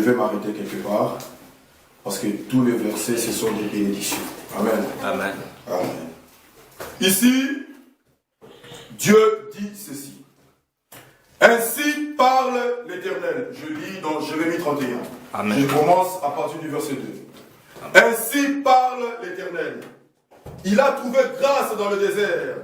vais m'arrêter quelque part parce que tous les versets, ce sont des bénédictions. Amen. Amen. Amen. Ici, Dieu dit ceci. Ainsi parle l'Éternel. Je lis dans Jérémie 31. Amen. Je commence à partir du verset 2. Amen. Ainsi parle l'Éternel. Il a trouvé grâce dans le désert,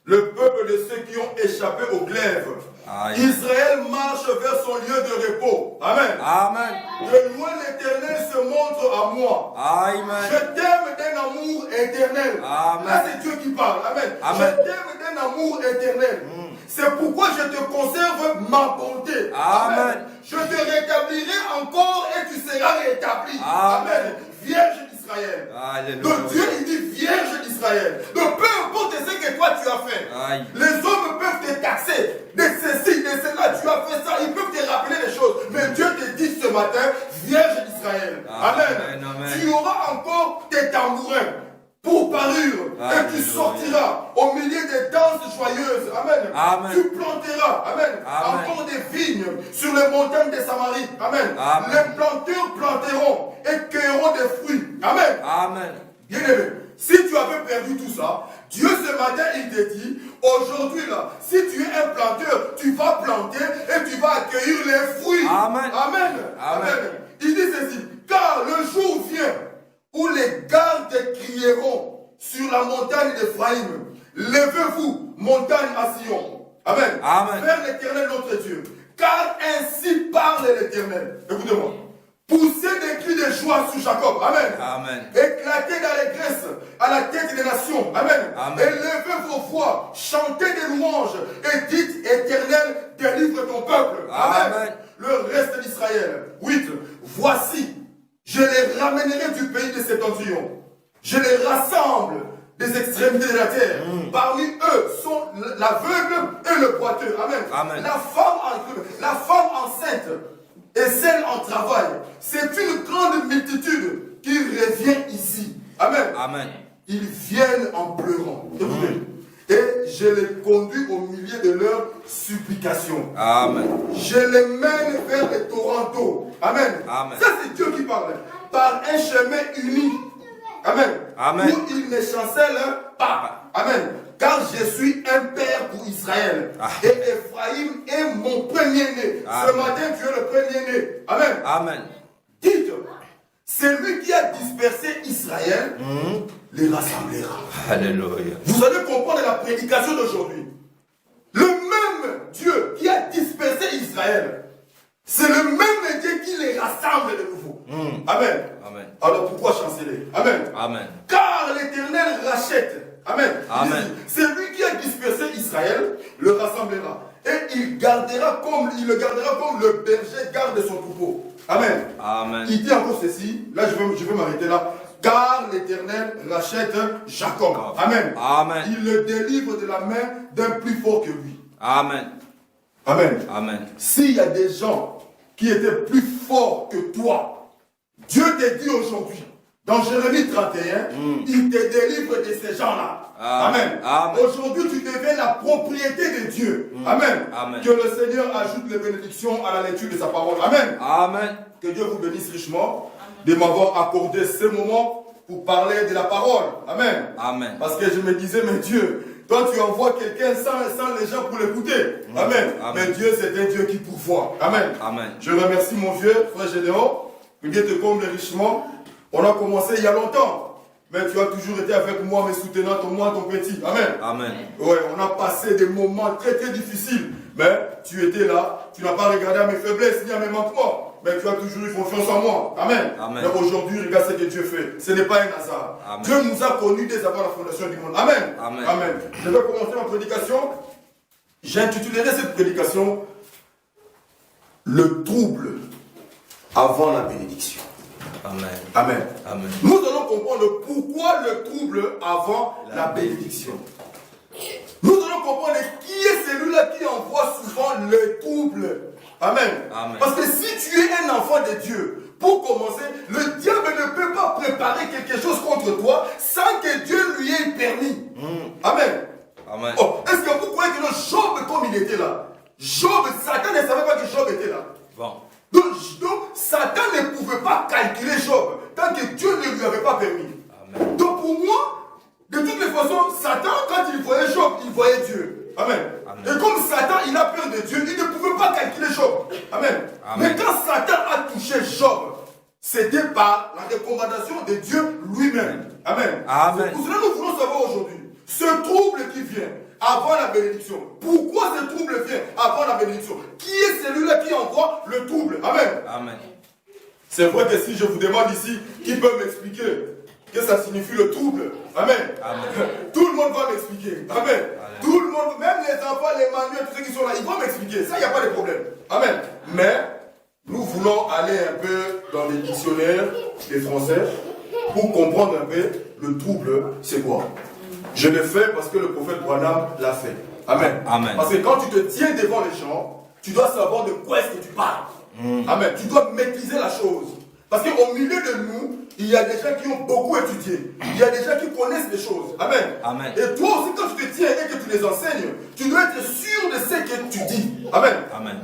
le peuple de ceux qui ont échappé au glaive. Amen. Israël marche vers son lieu de repos. Amen. Amen. De loin l'Éternel se montre à moi. Amen. Je t'aime d'un amour éternel. Amen. Là, c'est Dieu qui parle. Amen. Amen. Je t'aime d'un amour éternel. C'est pourquoi je te conserve ma bonté. Amen. Je te rétablirai encore et tu seras rétabli. Amen. Vierge d'Israël. Alléluia. Donc Dieu, il dit Vierge d'Israël. Donc peu importe ce que toi tu as fait. Aïe. Les hommes peuvent te taxer de ceci, de cela. Tu as fait ça. Ils peuvent te rappeler les choses. Mais Dieu te dit ce matin, Vierge d'Israël. Amen. Amen. Tu auras encore tes tambourins pour parure. Et tu sortiras au milieu des danses joyeuses. Amen. Amen. Tu planteras. Amen. Amen. Encore des vignes sur les montagnes de Samarie. Amen. Amen. Les planteurs planteront et cueilleront des fruits. Amen. Amen. Bien aimé, si tu avais perdu tout ça, Dieu ce matin il te dit, aujourd'hui là, si tu es un planteur, tu vas planter et tu vas accueillir les fruits. Amen. Amen. Amen. Il dit ceci, car le jour vient où les gardes crieront sur la montagne d'Ephraïm. Levez-vous, montagne à Sion. Amen. Amen. Vers l'Éternel notre Dieu. Car ainsi parle l'Éternel. Écoutez-moi. Poussez des cris de joie sur Jacob. Amen. Amen. Éclatez d'allégresse à la tête des nations. Amen. Amen. Élevez vos voix. Chantez des louanges. Et dites, Éternel, délivre ton peuple. Amen. Amen. Le reste d'Israël. 8. Voici, je les ramènerai du pays de Septentrion. Je les rassemble des extrémités de la terre. Parmi eux sont l'aveugle et le boiteux. Amen. Amen. La femme enceinte et celle en travail. C'est une grande multitude qui revient ici. Amen. Amen. Ils viennent en pleurant. Écoutez. Et je les conduis au milieu de leurs supplications. Amen. Je les mène vers les torrents d'eau. Amen. Amen. Ça, c'est Dieu qui parle. Par un chemin uni. Amen. Amen. Où il ne chancelle pas. Amen. Car je suis un père pour Israël. Et Ephraïm est mon premier-né. Ce matin, tu es le premier-né. Amen. Amen. Dites, c'est lui qui a dispersé Israël, les rassemblera. Alléluia. Vous allez comprendre la prédication d'aujourd'hui. Le même Dieu qui a dispersé Israël, c'est le même Dieu qui les rassemble de nouveau. Amen. Amen. Alors pourquoi chanceler? Amen. Amen. Car l'Éternel rachète. Amen. Amen. C'est lui qui a dispersé Israël, le rassemblera. Et il le gardera comme le berger garde son troupeau. Amen. Amen. Il dit encore ceci. Là, je vais m'arrêter là. Car l'Éternel rachète Jacob. Amen. Amen. Il le délivre de la main d'un plus fort que lui. Amen. Amen. Amen. S'il y a des gens qui étaient plus forts que toi, Dieu te dit aujourd'hui, dans Jérémie 31, il te délivre de ces gens-là. Amen. Amen. Aujourd'hui, tu deviens la propriété de Dieu. Amen. Amen. Que le Seigneur ajoute les bénédictions à la lecture de sa parole. Amen. Amen. Que Dieu vous bénisse richement de m'avoir accordé ce moment pour parler de la parole. Amen. Amen. Parce que je me disais, mais Dieu, toi tu envoies quelqu'un sans les gens pour l'écouter. Amen. Amen. Mais Dieu, c'est un Dieu qui pourvoit. Amen. Amen. Je remercie mon vieux frère Gédéon. Que Dieu te comble richement. On a commencé il y a longtemps. Mais tu as toujours été avec moi, me soutenant, ton moi, ton petit. Amen. Amen. Ouais, on a passé des moments très très difficiles. Mais tu étais là. Tu n'as pas regardé à mes faiblesses ni à mes manquements. Mais tu as toujours eu confiance en moi. Amen. Amen. Mais aujourd'hui, regarde ce que Dieu fait. Ce n'est pas un hasard. Amen. Dieu nous a connus dès avant la fondation du monde. Amen. Amen. Amen. Je vais commencer ma prédication. J'intitulerai cette prédication le trouble avant la bénédiction. Amen. Amen. Amen. Nous allons comprendre pourquoi le trouble avant la bénédiction. Nous allons comprendre qui est celui-là qui envoie souvent le trouble. Amen. Amen. Parce que si tu es un enfant de Dieu, pour commencer, le diable ne peut pas préparer quelque chose contre toi sans que Dieu lui ait permis. Amen. Amen. Oh, est-ce que vous croyez que le Job, comme il était là, Job, Satan ne savait pas que Job était là. Bon. Donc Satan ne calculer Job tant que Dieu ne lui avait pas permis. Amen. Donc pour moi, de toutes les façons, Satan, quand il voyait Job, il voyait Dieu. Amen. Amen. Et comme Satan, il a peur de Dieu, il ne pouvait pas calculer Job. Amen. Amen. Mais quand Satan a touché Job, c'était par la recommandation de Dieu lui-même. Amen. Amen. C'est pour cela que nous voulons savoir aujourd'hui, ce trouble qui vient avant la bénédiction. Pourquoi ce trouble vient avant la bénédiction? Qui est celui-là qui envoie le trouble? Amen. Amen. C'est vrai que si je vous demande ici, qui peut m'expliquer que ça signifie le trouble? Amen. Amen. Tout le monde va m'expliquer. Amen. Tout le monde, même les enfants, les manuels, tous ceux qui sont là, ils vont m'expliquer. Ça, il n'y a pas de problème. Amen. Mais nous voulons aller un peu dans les dictionnaires des Français pour comprendre un peu le trouble, c'est quoi. Je le fais parce que le prophète Branham l'a fait. Amen. Amen. Parce que quand tu te tiens devant les gens, tu dois savoir de quoi est-ce que tu parles. Amen. Tu dois maîtriser la chose. Parce qu'au milieu de nous, il y a des gens qui ont beaucoup étudié. Il y a des gens qui connaissent les choses. Amen. Amen. Et toi aussi, quand tu te tiens et que tu les enseignes, tu dois être sûr de ce que tu dis. Amen. Amen.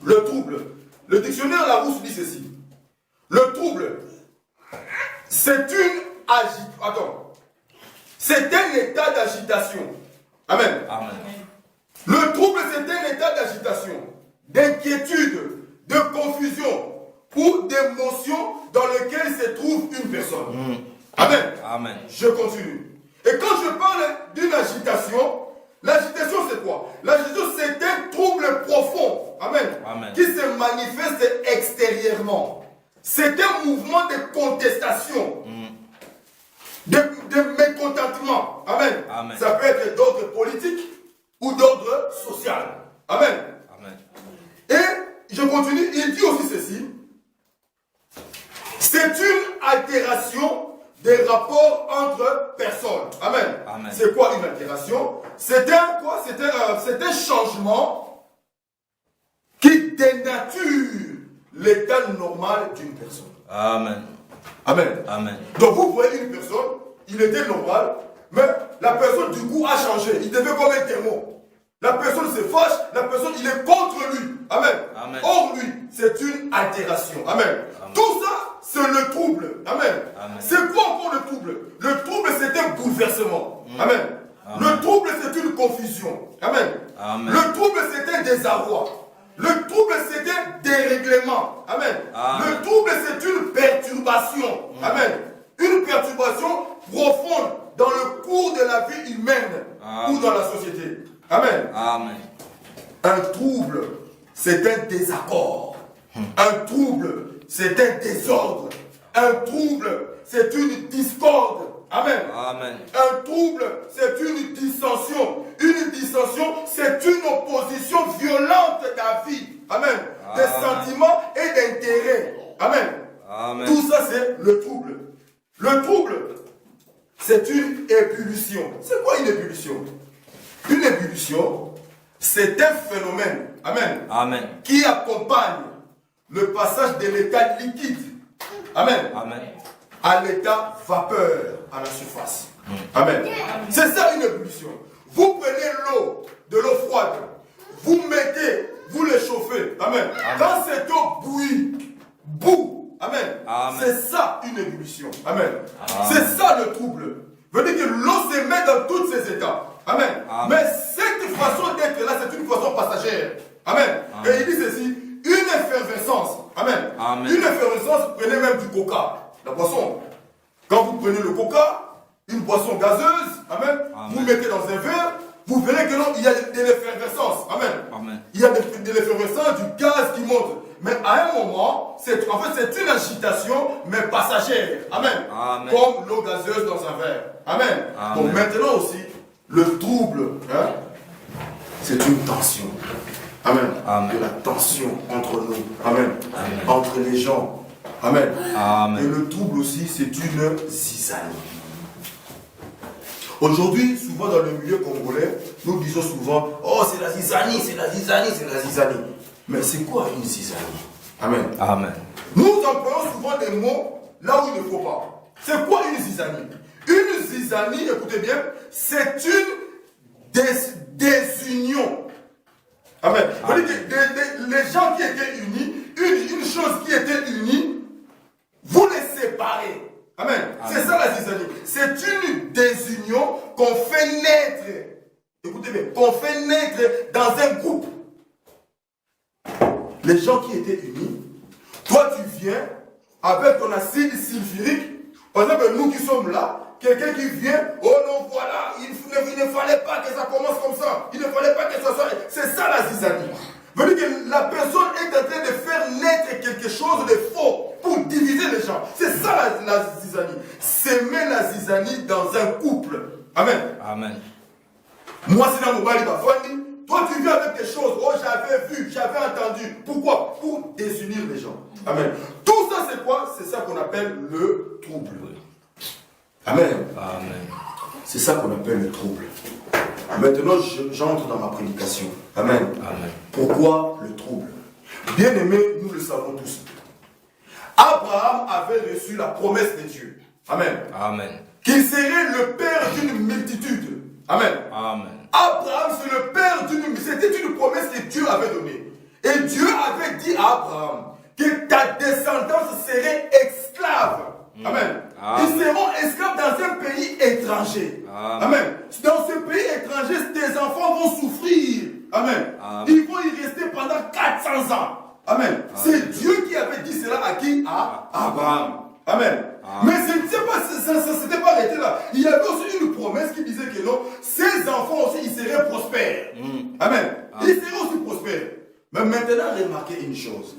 Le trouble. Le dictionnaire Larousse dit ceci. Le trouble, c'est une c'est un état d'agitation. Amen. Amen. Le trouble, c'est un état d'agitation, d'inquiétude, de confusion ou d'émotion dans lequel se trouve une personne. Amen. Amen. Je continue. Et quand je parle d'une agitation, l'agitation c'est quoi? L'agitation c'est un trouble profond. Amen. Amen. Qui se manifeste extérieurement. C'est un mouvement de contestation. De mécontentement. Amen. Amen. Ça peut être d'ordre politique ou d'ordre social. Amen. Amen. Et je continue, il dit aussi ceci. C'est une altération des rapports entre personnes. Amen. Amen. C'est quoi une altération? C'est un quoi? C'est un changement qui dénature l'état normal d'une personne. Amen. Amen. Amen. Donc vous voyez une personne, il était normal, mais la personne du coup a changé. Il devait comme un démon. La personne se fâche, la personne il est contre lui. Amen. Amen. Or lui, c'est une altération. Amen. Amen. Tout ça, c'est le trouble. Amen. Amen. C'est quoi encore le trouble? Le trouble, c'est un bouleversement. Amen. Amen. Le trouble, c'est une confusion. Amen. Amen. Le trouble, c'est un désarroi. Le trouble, c'est un dérèglement. Amen. Amen. Le trouble, c'est une perturbation. Amen. Une perturbation profonde dans le cours de la vie humaine Amen. ou dans la société. Amen. Amen. Un trouble, c'est un désaccord. Un trouble, c'est un désordre. Un trouble, c'est une discorde. Amen. Amen. Un trouble, c'est une dissension. Une dissension, c'est une opposition violente d'avis. Amen. Des Amen. sentiments et d'intérêts. Amen. Amen. Tout ça, c'est le trouble. Le trouble, c'est une ébullition. C'est quoi une ébullition? Une ébullition, c'est un phénomène. Amen. Amen. Qui accompagne le passage de l'état liquide. Amen. Amen. À l'état vapeur à la surface. Amen. C'est ça une ébullition. Vous prenez de l'eau froide, vous mettez, vous le chauffez. Amen. Quand cette eau bouillit, bout. Amen. Amen. C'est ça une ébullition. Amen. Amen. C'est ça le trouble. Veut dire que l'eau se met dans tous ses états. Amen. Amen. Mais cette façon d'être là, c'est une façon passagère. Amen. Amen. Et il dit ceci, une effervescence. Amen. Amen. Une effervescence, prenez même du coca, la boisson. Quand vous prenez le coca, une boisson gazeuse, amen, Amen. vous mettez dans un verre, vous verrez que non, il y a de l'effervescence. Amen. Amen. Il y a de l'effervescence, du gaz qui monte. Mais à un moment, c'est une agitation, mais passagère. Amen. Amen. Comme l'eau gazeuse dans un verre. Amen. Amen. Donc maintenant aussi, le trouble, hein, c'est une tension. Amen. Amen. De la tension entre nous. Amen. Amen. Entre les gens. Amen. Amen. Et le trouble aussi, c'est une zizanie. Aujourd'hui, souvent dans le milieu congolais, nous disons souvent, oh c'est la zizanie, c'est la zizanie, c'est la zizanie. Mais c'est quoi une zizanie? Amen. Amen. Nous employons souvent des mots là où il ne faut pas. C'est quoi une zizanie? Une zizanie, écoutez bien, c'est une désunion. Amen. Vous dites que les gens qui étaient unis, une chose qui était unie, vous les c'est une désunion qu'on fait naître. Écoutez bien, qu'on fait naître dans un groupe. Les gens qui étaient unis, toi tu viens avec ton acide sulfurique. Par exemple, nous qui sommes là, quelqu'un qui vient, oh non, voilà, il ne fallait pas que ça commence comme ça. Il ne fallait pas que ça soit. C'est ça la zizanie. Veut dire que la personne est en train de faire naître quelque chose de faux pour diviser les gens. C'est ça la zizanie. S'aimer la zizanie dans un couple. Amen. Amen. Moi, c'est dans mon mari, toi, tu viens avec des choses. Oh, j'avais vu, j'avais entendu. Pourquoi? Pour désunir les gens. Amen. Tout ça, c'est quoi? C'est ça qu'on appelle le trouble. Amen. Amen. C'est ça qu'on appelle le trouble. Maintenant, j'entre dans ma prédication. Amen. Amen. Pourquoi le trouble? Bien aimé, nous le savons tous. Abraham avait reçu la promesse de Dieu. Amen. Amen. Qu'il serait le père d'une multitude. Amen. Amen. Abraham, c'est le père d'une multitude. C'était une promesse que Dieu avait donnée. Et Dieu avait dit à Abraham que ta descendance serait esclave. Amen. Amen. Ils seront esclaves dans un pays étranger. Amen. Amen. Dans ce pays étranger, tes enfants vont souffrir. Amen. Amen. Ils vont y rester pendant 400 ans. Amen. C'est Dieu qui avait dit cela à qui? À Abraham. Amen. Mais ce n'était pas, ça ne s'était pas arrêté là. Il y avait aussi une promesse qui disait que non, ses enfants aussi, ils seraient prospères. Amen. Ils seraient aussi prospères. Mais maintenant, remarquez une chose.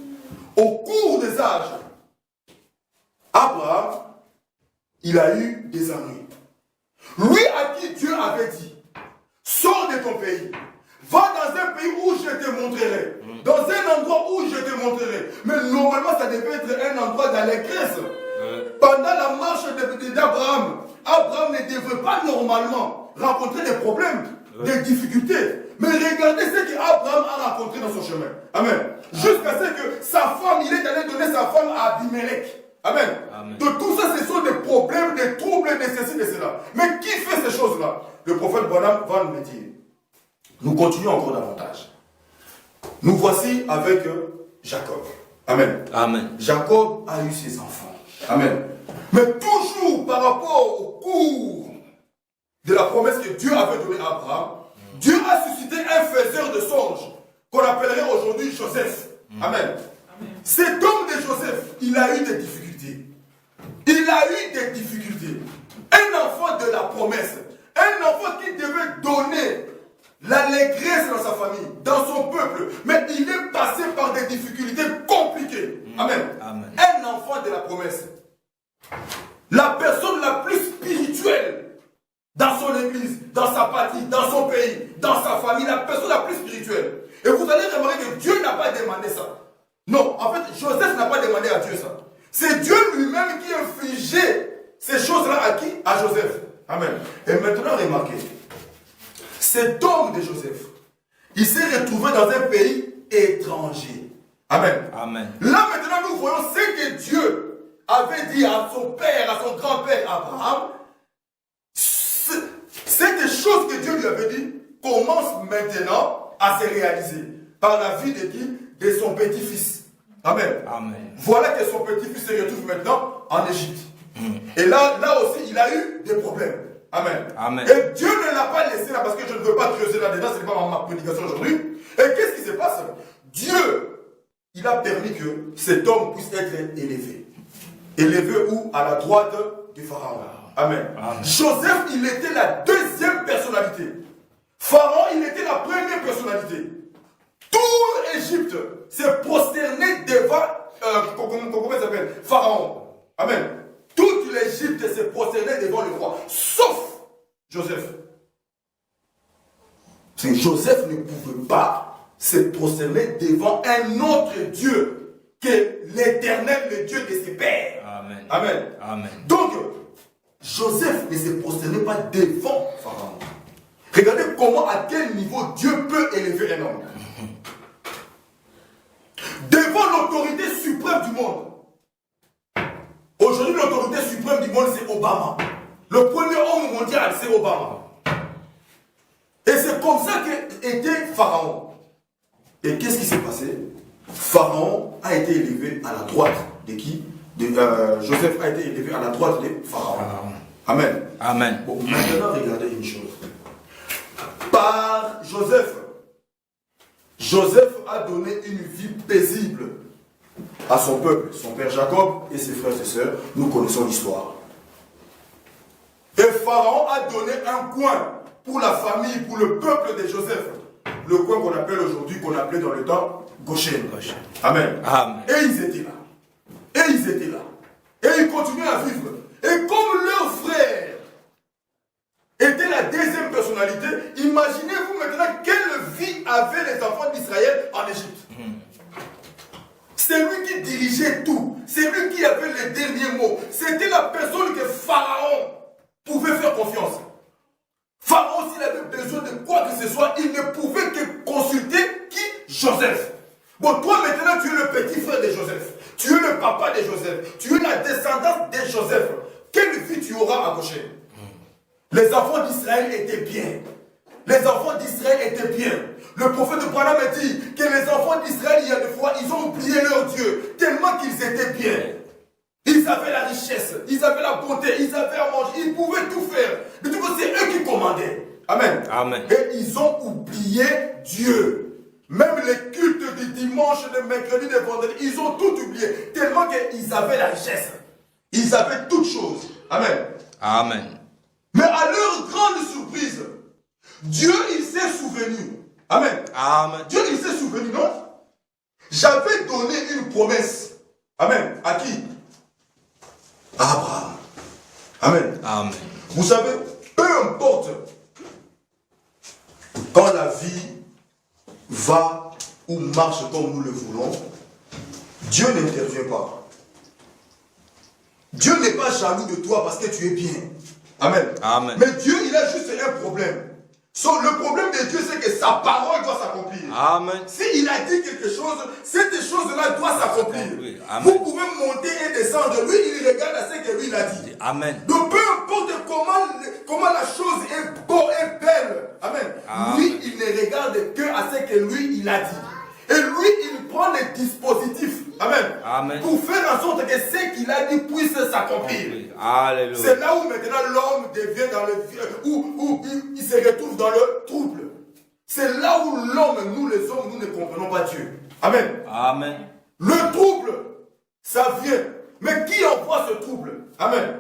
Au cours des âges, Abraham, il a eu des ennuis. Lui à qui Dieu avait dit, sors de ton pays, va dans un pays où je te montrerai, dans un endroit où je te montrerai. Mais normalement, ça devait être un endroit d'allégresse. Pendant la marche d'Abraham, Abraham ne devrait pas normalement rencontrer des problèmes, des difficultés. Mais regardez ce qu'Abraham a rencontré dans son chemin. Amen. Jusqu'à ce que sa femme, il est allé donner sa femme à Abimelech. Amen. Amen. De tout ça, ce sont des problèmes, des troubles, de ceci, de cela. Mais qui fait ces choses-là? Le prophète Branham va nous le dire. Nous continuons encore davantage. Nous voici avec Jacob. Amen. Amen. Jacob a eu ses enfants. Amen. Mais toujours par rapport au cours de la promesse que Dieu avait donnée à Abraham, Dieu a suscité un faiseur de songes qu'on appellerait aujourd'hui Joseph. Amen. Cet homme de Joseph, il a eu des difficultés. Il a eu des difficultés. Un enfant de la promesse, un enfant qui devait donner l'allégresse dans sa famille, dans son peuple, mais il est passé par des difficultés compliquées. Amen. Amen. Un enfant de la promesse. La personne la plus spirituelle dans son église, dans sa patrie, dans son pays, dans sa famille, la personne la plus spirituelle. Et vous allez remarquer que Dieu n'a pas demandé ça. Non, en fait, Joseph n'a pas demandé à Dieu ça. C'est Dieu lui-même qui infligeait ces choses-là à qui? À Joseph. Amen. Et maintenant, remarquez. Cet homme de Joseph, il s'est retrouvé dans un pays étranger. Amen. Amen. Là maintenant nous voyons ce que Dieu avait dit à son père, à son grand-père Abraham. C'est des choses que Dieu lui avait dit commencent maintenant à se réaliser par la vie de qui? De son petit-fils. Amen. Amen. Voilà que son petit-fils se retrouve maintenant en Égypte. Et là aussi, il a eu des problèmes. Amen. Amen. Et Dieu ne l'a pas laissé là parce que je ne veux pas creuser là-dedans, ce n'est pas ma prédication aujourd'hui. Et qu'est-ce qui se passe? Dieu, il a permis que cet homme puisse être élevé. Élevé où? À la droite du Pharaon. Amen. Amen. Joseph, il était la deuxième personnalité. Pharaon, il était la première personnalité. Tout l'Égypte s'est prosterné devant, comment ça s'appelle? Pharaon. Amen. Toute l'Égypte s'est prosternée devant le roi, sauf Joseph. C'est Joseph ne pouvait pas se prosterner devant un autre Dieu que l'Éternel, le Dieu de ses pères. Amen. Amen. Amen. Donc, Joseph ne se prosternait pas devant Pharaon. Regardez comment, à quel niveau Dieu peut élever un homme. Devant l'autorité suprême du monde. Aujourd'hui, l'autorité suprême du monde, c'est Obama. Le premier homme mondial, c'est Obama. Et c'est comme ça qu'était Pharaon. Et qu'est-ce qui s'est passé? Pharaon a été élevé à la droite de qui? Joseph a été élevé à la droite de Pharaon. Amen. Amen. Bon, maintenant, regardez une chose. Par Joseph, Joseph a donné une vie paisible à son peuple, son père Jacob et ses frères et sœurs. Nous connaissons l'histoire. Et Pharaon a donné un coin pour la famille, pour le peuple de Joseph. Le coin qu'on appelle aujourd'hui, qu'on appelait dans le temps Goshen. Amen. Amen. Et ils étaient là. Et ils étaient là. Et ils continuaient à vivre. Et comme leur frère était la deuxième personnalité, imaginez-vous maintenant quelle vie avaient les enfants d'Israël en Égypte. C'est lui qui dirigeait tout. C'est lui qui avait les derniers mots. C'était la personne que Pharaon pouvait faire confiance. Pharaon, s'il avait besoin de quoi que ce soit, il ne pouvait que consulter qui? Joseph. Bon, toi maintenant, tu es le petit frère de Joseph. Tu es le papa de Joseph. Tu es la descendance de Joseph. Quelle vie tu auras à Goshen? Les enfants d'Israël étaient bien. Les enfants d'Israël étaient bien. Le prophète de Branham a dit que les enfants d'Israël, il y a des fois, ils ont oublié leur Dieu, tellement qu'ils étaient bien. Ils avaient la richesse, ils avaient la bonté, ils avaient à manger, ils pouvaient tout faire. De toute façon, c'est eux qui commandaient. Amen. Amen. Et ils ont oublié Dieu. Même les cultes du dimanche, le mercredi, le vendredi, ils ont tout oublié. Tellement qu'ils avaient la richesse. Ils avaient toutes choses. Amen. Amen. Mais à leur grande surprise, Dieu, il s'est souvenu. Amen. Amen. Dieu, il s'est souvenu, non? J'avais donné une promesse. Amen. À qui? À Abraham. Amen. Amen. Vous savez, peu importe quand la vie va ou marche comme nous le voulons, Dieu n'intervient pas. Dieu n'est pas jaloux de toi parce que tu es bien. Amen. Amen. Mais Dieu, il a juste un problème. Le problème de Dieu, c'est que sa parole doit s'accomplir. Amen. S'il a dit quelque chose, cette chose-là doit s'accomplir. Amen. Vous pouvez monter et descendre. Lui, il regarde à ce que lui, il a dit. Amen. Donc, peu importe comment la chose est beau et belle. Amen. Amen. Lui, il ne regarde que à ce que lui, il a dit. Et lui, il prend les dispositifs. Amen. Amen. Pour faire en sorte que ce qu'il a dit puisse s'accomplir. Alléluia. C'est là où maintenant l'homme devient dans le... où il se retrouve dans le trouble. C'est là où l'homme, nous les hommes, nous ne comprenons pas Dieu. Amen. Amen. Le trouble, ça vient. Mais qui envoie ce trouble? Amen.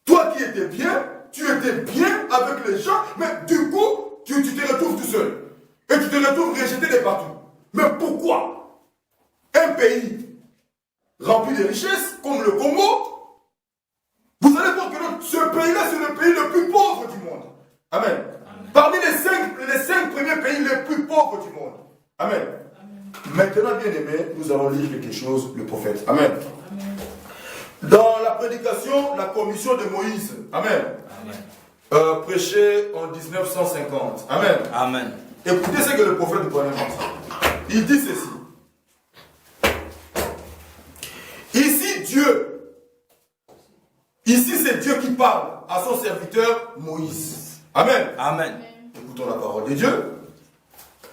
Toi qui étais bien, tu étais bien avec les gens, mais du coup, tu te retrouves tout seul. Et tu te retrouves rejeté de partout. Mais pourquoi un pays rempli de richesses, comme le Congo, vous allez voir que ce pays-là, c'est le pays le plus pauvre du monde. Amen. Amen. Parmi les cinq premiers pays les plus pauvres du monde. Amen. Amen. Maintenant, bien aimé, nous allons lire quelque chose, le prophète. Amen. Amen. Dans la prédication, la commission de Moïse. Amen. Amen. Prêché en 1950. Amen. Amen. Écoutez ce que le prophète de Branham dit. Il dit ceci. Ici c'est Dieu qui parle à son serviteur Moïse. Amen. Amen. Écoutons la parole de Dieu.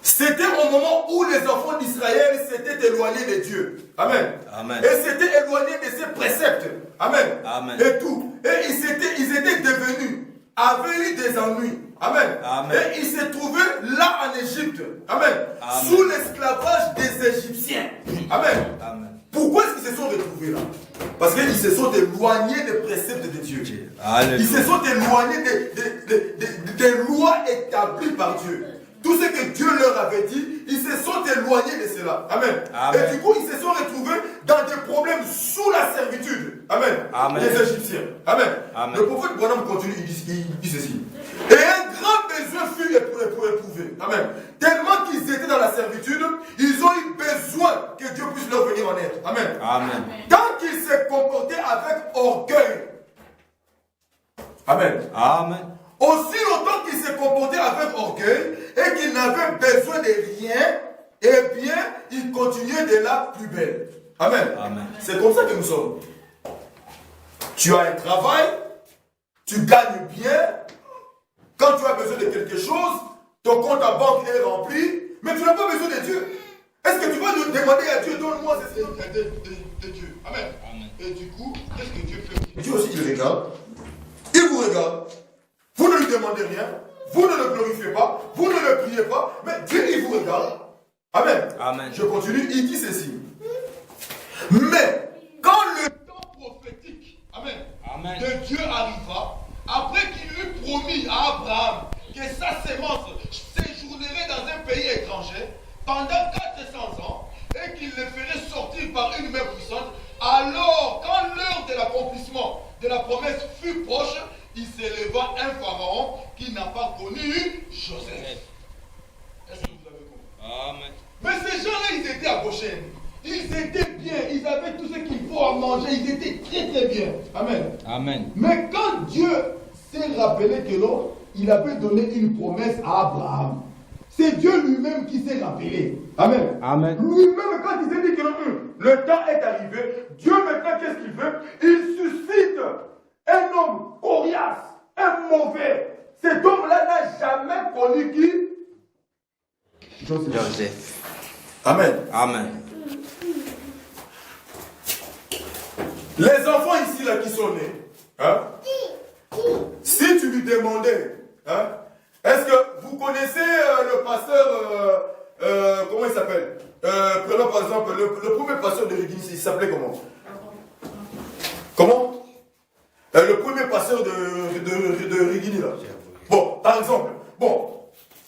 C'était au moment où les enfants d'Israël s'étaient éloignés de Dieu. Amen. Amen. Et s'étaient éloignés de ses préceptes. Amen. Amen. Et tout. Et ils étaient devenus, avaient eu des ennuis. Amen. Amen. Et ils se trouvaient là en Égypte. Amen. Amen. Sous l'esclavage des Égyptiens. Amen. Amen. Pourquoi est-ce qu'ils se sont retrouvés là? Parce qu'ils se sont éloignés des préceptes de Dieu. Alléluia. Ils se sont éloignés des lois établies par Dieu. Tout ce que Dieu leur avait dit, ils se sont éloignés de cela. Amen. Amen. Et du coup, ils se sont retrouvés dans des problèmes sous la servitude. Amen. Amen. Les Égyptiens. Amen. Amen. Le prophète Branham continue, il dit ceci. Et un grand besoin fut éprouvé. Amen. Tellement qu'ils étaient dans la servitude, ils ont eu besoin que Dieu puisse leur venir en aide. Amen. Amen. Tant qu'ils se comportaient avec orgueil. Amen. Amen. Aussi longtemps qu'ils se comportaient avec orgueil et qu'ils n'avaient besoin de rien, eh bien, ils continuaient de la plus belle. Amen. Amen. C'est comme ça que nous sommes. Tu as un travail, tu gagnes bien. Quand tu as besoin de quelque chose, ton compte à banque est rempli, mais tu n'as pas besoin de Dieu. Est-ce que tu vas demander à Dieu, donne-moi ce de Dieu? Amen. Amen. Et du coup, qu'est-ce que Dieu fait? Dieu aussi, il regarde. Il vous regarde. Vous ne lui demandez rien. Vous ne le glorifiez pas. Vous ne le priez pas. Mais Dieu, il vous regarde. Amen. Amen. Je continue. Il dit ceci. Mais quand le temps prophétique, amen, Amen. de Dieu arriva, après qu'il eut promis à Abraham que sa sémence séjournerait dans un pays étranger pendant 400 ans et qu'il le ferait sortir par une main puissante, alors quand l'heure de l'accomplissement de la promesse fut proche, il s'éleva un pharaon qui n'a pas connu Joseph. Est-ce que vous avez compris? Amen. Mais ces gens-là, ils étaient à Goshen. Ils étaient bien, ils avaient tout ce qu'il faut à manger, ils étaient très très bien. Amen. Amen. Mais quand Dieu s'est rappelé que l'homme, il avait donné une promesse à Abraham, c'est Dieu lui-même qui s'est rappelé. Amen. Amen. Lui-même, quand il s'est dit que le temps est arrivé, Dieu maintenant, qu'est-ce qu'il fait? Il suscite un homme coriace, un mauvais. Cet homme-là n'a jamais connu qui? Joseph. Amen. Amen. Les enfants ici là qui sont nés, hein? Si tu lui demandais, hein, est-ce que vous connaissez le pasteur, comment il s'appelle? Prenons par exemple le premier pasteur de l'église, il s'appelait comment? Comment? Le premier pasteur de Rigini là. Bon, par exemple, bon,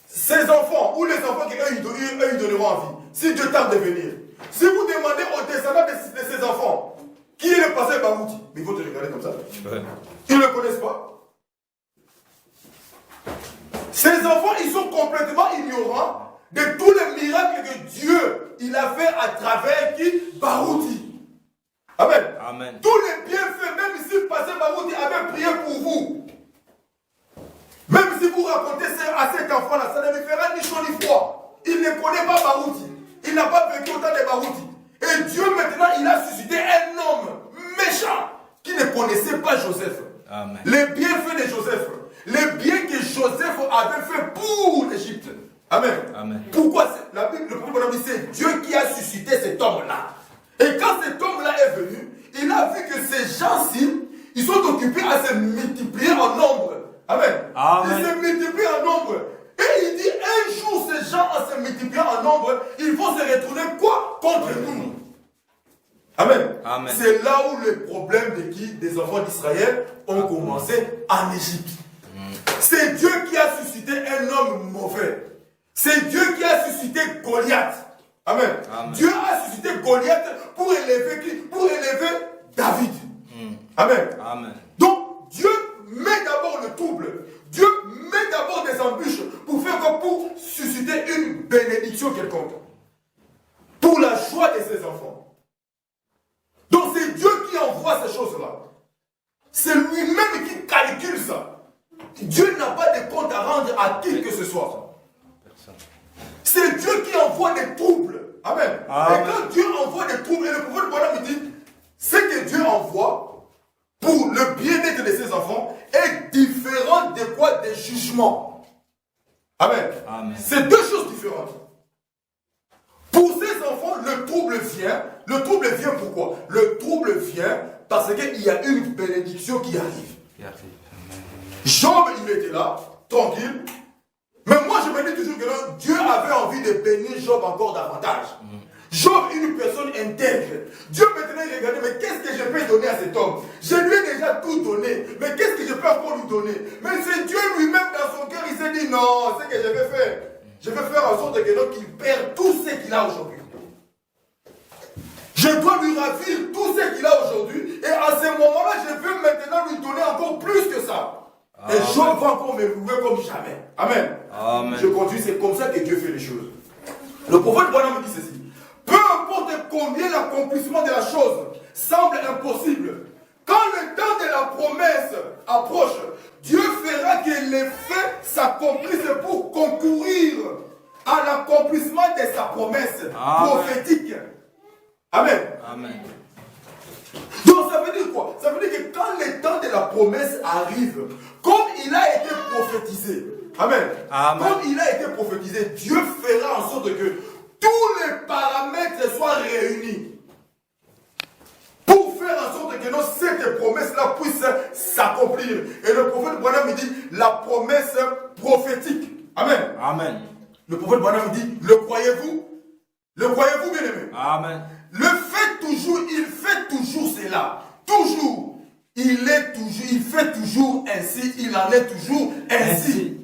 ces enfants, ou les enfants qui ils donneront envie, si Dieu tarde de venir, si vous demandez aux descendants de ces enfants, qui est le pasteur Barouti? Mais ils vont te regarder comme ça. Ouais. Ils ne le connaissent pas. Ces enfants, ils sont complètement ignorants de tous les miracles que Dieu il a fait à travers qui? Barouti. Amen. Amen. Tous les bienfaits, même si le pasteur Barouti avait prié pour vous, même si vous racontez à cet enfant-là, ça ne lui fera ni chaud ni froid. Il ne connaît pas Barouti. Il n'a pas vécu autant de Barouti. Et Dieu maintenant, il a suscité un homme méchant qui ne connaissait pas Joseph. Amen. Les bienfaits de Joseph, les biens que Joseph avait fait pour l'Égypte. Amen. Amen. Pourquoi la Bible, le premier dit, c'est Dieu qui a suscité cet homme-là. Et quand cet homme-là est venu, il a vu que ces gens-ci, ils sont occupés à se multiplier en nombre. Amen. Amen. Ils se multiplient en nombre. Et il dit, un jour, ces gens, en se multipliant en nombre, ils vont se retourner quoi? Contre nous. Amen. Amen. C'est là où les problèmes des enfants d'Israël ont commencé en Égypte. C'est Dieu qui a suscité un homme mauvais. C'est Dieu qui a suscité Goliath. Amen. Amen. Dieu a suscité Goliath pour élever qui? Pour élever David. Amen. Amen. Donc, Dieu met d'abord le trouble. Dieu met d'abord des embûches pour faire quoi? Pour susciter une bénédiction quelconque. Pour la joie de ses enfants. Donc, c'est Dieu qui envoie ces choses-là. C'est lui-même qui calcule ça. Dieu n'a pas de compte à rendre à qui que ce soit. C'est Dieu qui envoie des troubles. Amen. Amen. Et quand Dieu envoie des troubles, et le prophète Bonhomme dit, ce que Dieu envoie pour le bien-être de ses enfants est différent de quoi? Des jugements. Amen. Amen. C'est deux choses différentes. Pour ces enfants, le trouble vient. Le trouble vient pourquoi? Le trouble vient parce qu'il y a une bénédiction qui arrive. Job, il était là, tranquille. Mais moi, je me dis toujours que Dieu avait envie de bénir Job encore davantage. Job, une personne intègre. Dieu maintenant, il regardait, mais qu'est-ce que je peux donner à cet homme? Je lui ai déjà tout donné. Mais qu'est-ce que je peux encore lui donner? Mais c'est Dieu lui-même dans son cœur, il s'est dit, non, c'est ce que je vais faire. Je vais faire en sorte qu'il perd tout ce qu'il a aujourd'hui. Je dois lui ravir tout ce qu'il a aujourd'hui. Et à ce moment-là, je vais maintenant lui donner encore plus que ça. Et Job va encore me louer comme jamais. Amen. Amen. Je continue, c'est comme ça que Dieu fait les choses. Le prophète Branham dit ceci. Peu importe combien l'accomplissement de la chose semble impossible, quand le temps de la promesse approche, Dieu fera que les faits s'accomplissent pour concourir à l'accomplissement de sa promesse prophétique. Amen. Amen. Donc ça veut dire quoi? Ça veut dire que quand le temps de la promesse arrive, comme il a été prophétisé, amen, Amen. comme il a été prophétisé, Dieu fera en sorte que tous les paramètres soient réunis pour faire faire en sorte que cette promesse-là puisse s'accomplir. Et le prophète Branham dit la promesse prophétique. Amen. Amen. Le prophète Branham dit, le croyez-vous? Le croyez-vous, bien aimé? Amen. Il fait toujours cela. Toujours. Il fait toujours ainsi. Il en est toujours ainsi.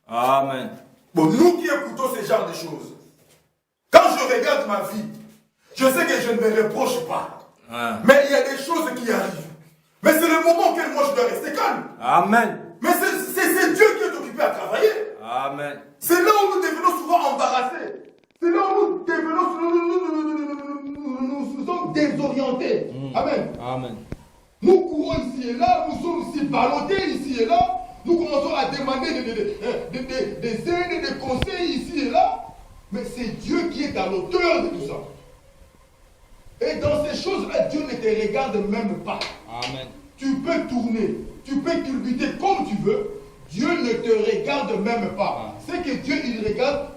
Amen. Bon, nous qui écoutons ce genre de choses, quand je regarde ma vie, je sais que je ne me reproche pas. Mais il y a des choses qui arrivent. Mais c'est le moment auquel moi je dois rester calme. Amen. Mais c'est Dieu qui est occupé à travailler. Amen. C'est là où nous devenons souvent embarrassés. C'est là où nous sommes désorientés. Amen. Amen. Nous courons ici et là, nous sommes aussi ballottés ici et là. Nous commençons à demander des aides et des conseils ici et là. Mais c'est Dieu qui est à l'auteur de tout ça. Et dans ces choses-là, Dieu ne te regarde même pas. Amen. Tu peux tourner, tu peux culbuter comme tu veux. Dieu ne te regarde même pas. C'est que Dieu, il regarde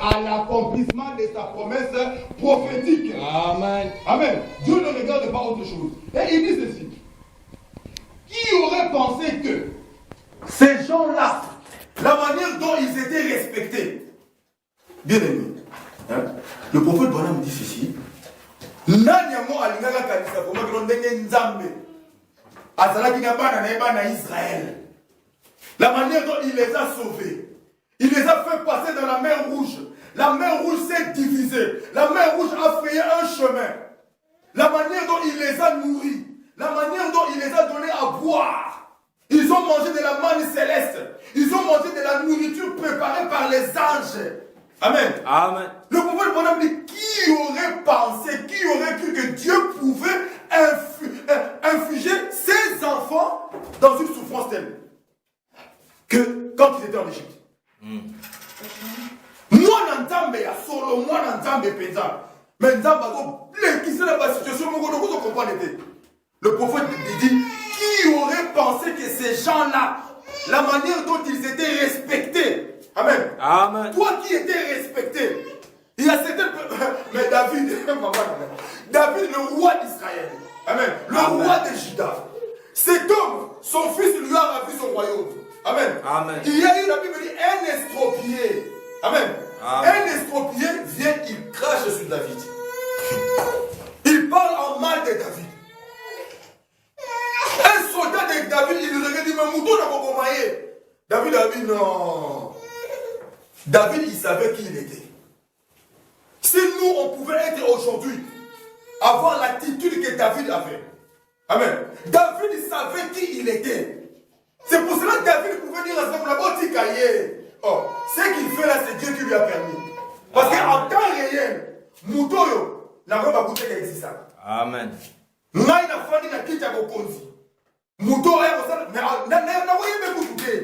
à l'accomplissement de sa promesse prophétique. Amen. Amen. Dieu ne regarde pas autre chose. Et il dit ceci. Qui aurait pensé que ces gens-là, la manière dont ils étaient respectés, bien aimé, le prophète Branham dit ceci. Nanyamo alingaka kanisa koma kino ndenge nzambe azalaki na bana na bana Israël. La manière dont il les a sauvés, il les a fait passer dans la mer Rouge. La mer Rouge s'est divisée. La mer Rouge a frayé un chemin. La manière dont il les a nourris, la manière dont il les a donné à boire. Ils ont mangé de la manne céleste. Ils ont mangé de la nourriture préparée par les anges. Amen. Amen. Le prophète Branham dit, qui aurait pensé, qui aurait cru que Dieu pouvait infuger ses enfants dans une souffrance telle que quand ils étaient en Égypte. Moi, n'entends ya solo, moi, n'entends penza. Mais n'entends qui c'est la situation, vous comprenez. Le prophète dit, qui aurait pensé que ces gens-là, la manière dont ils étaient respectés, amen. Amen. Toi qui étais respecté, il y a certaines... Mais David, David, le roi d'Israël, amen, le roi de Juda, cet homme, son fils lui a ravi son royaume. Amen. Amen. Il y a eu, la Bible dit, un estropié. Amen. Un estropié vient, il crache sur David. Il parle en mal de David. Un soldat de David, il lui regarde, il dit, mais Mouton n'a pas commaillé. David a dit, non. David, il savait qui il était. Si nous, on pouvait être aujourd'hui, avoir l'attitude que David avait. Amen. David, il savait qui il était. C'est pour cela que David pouvait dire à ce moment-là, oh, ce qu'il fait là, c'est Dieu qui lui a permis. Parce qu'en temps réel, Moutoyo n'a pas goûté qu'il existe. Amen. N'a pas fait de quitte à Gokonzi. Moutoyo, mais n'a pas goûté.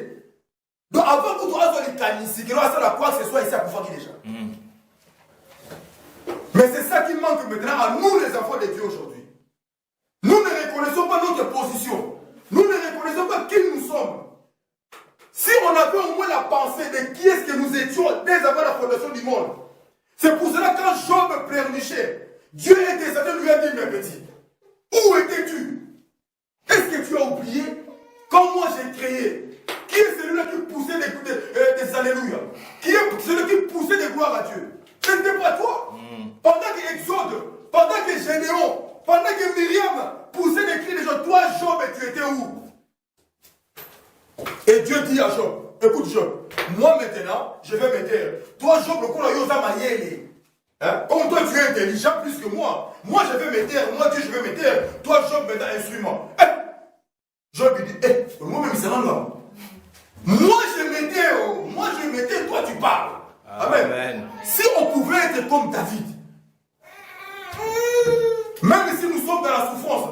Donc avant que tu aies les canisses, que l'on a quoi que ce soit ici à Koufaki déjà. Mais c'est ça qui manque maintenant à nous les enfants de Dieu aujourd'hui. Nous ne reconnaissons pas notre position. Nous ne reconnaissons pas qui nous sommes. Si on avait au moins la pensée de qui est-ce que nous étions dès avant la fondation du monde. C'est pour cela que quand Job pleurnichait, Dieu est descendu lui a dit, mes petits, où étais-tu? Est-ce que tu as oublié quand moi j'ai créé? Qui est celui-là qui poussait des alléluia? Qui est celui qui poussait des gloires à Dieu? Ce n'était pas toi. Pendant que Exode, pendant que Gédéon, pendant que Myriam poussait des cris de Job, toi Job, tu étais où? Et Dieu dit à Job, écoute Job, moi maintenant, je vais me taire. Toi Job, le coup là, yosa mayele. Comme toi tu es intelligent plus que moi. Moi je vais me taire, moi Dieu je vais me taire. Toi Job, maintenant instrument. Job il dit, moi même c'est là. Moi je m'étais, toi tu parles. Amen. Amen. Si on pouvait être comme David, même si nous sommes dans la souffrance,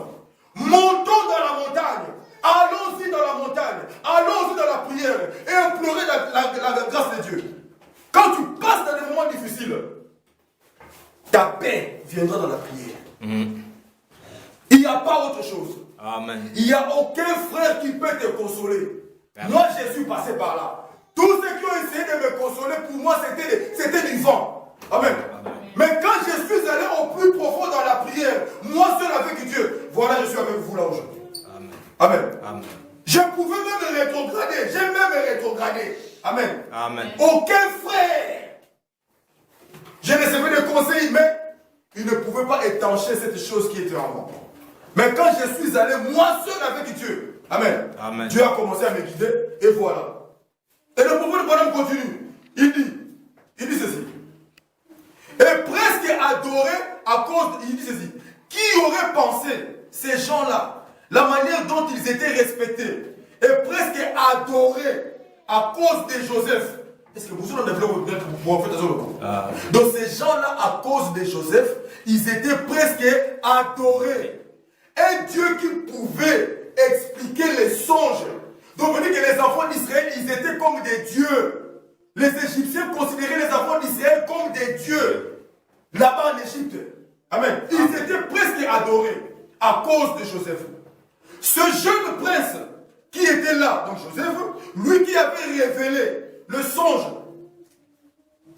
montons dans la montagne, allons-y dans la montagne, allons-y dans la prière et implorer la grâce de Dieu. Quand tu passes dans des moments difficiles, ta paix viendra dans la prière. Il n'y a pas autre chose. Amen. Il n'y a aucun frère qui peut te consoler. Amen. Moi, je suis passé par là. Tous ceux qui ont essayé de me consoler, pour moi, c'était du vent. Amen. Amen. Mais quand je suis allé au plus profond dans la prière, moi seul avec Dieu, voilà, je suis avec vous là aujourd'hui. Amen. Amen. Amen. Je pouvais même rétrograder. J'ai même rétrogradé. Amen. Amen. Aucun frère. J'ai reçu des conseils, mais il ne pouvait pas étancher cette chose qui était en moi. Mais quand je suis allé, moi seul avec Dieu, Amen. Amen. Dieu a commencé à me guider, et voilà. Et le prophète bonhomme continue. Il dit ceci. Et presque adoré à cause, il dit ceci. Qui aurait pensé, ces gens-là, la manière dont ils étaient respectés, et presque adorés à cause de Joseph. Est-ce que vous avez développé pour faire Donc ces gens-là, à cause de Joseph, ils étaient presque adorés. Un Dieu qui pouvait expliquer les songes. Donc vous dites que les enfants d'Israël, ils étaient comme des dieux. Les Égyptiens considéraient les enfants d'Israël comme des dieux. Là-bas en Égypte. Amen. Ils étaient presque adorés à cause de Joseph. Ce jeune prince qui était là, donc Joseph, lui qui avait révélé le songe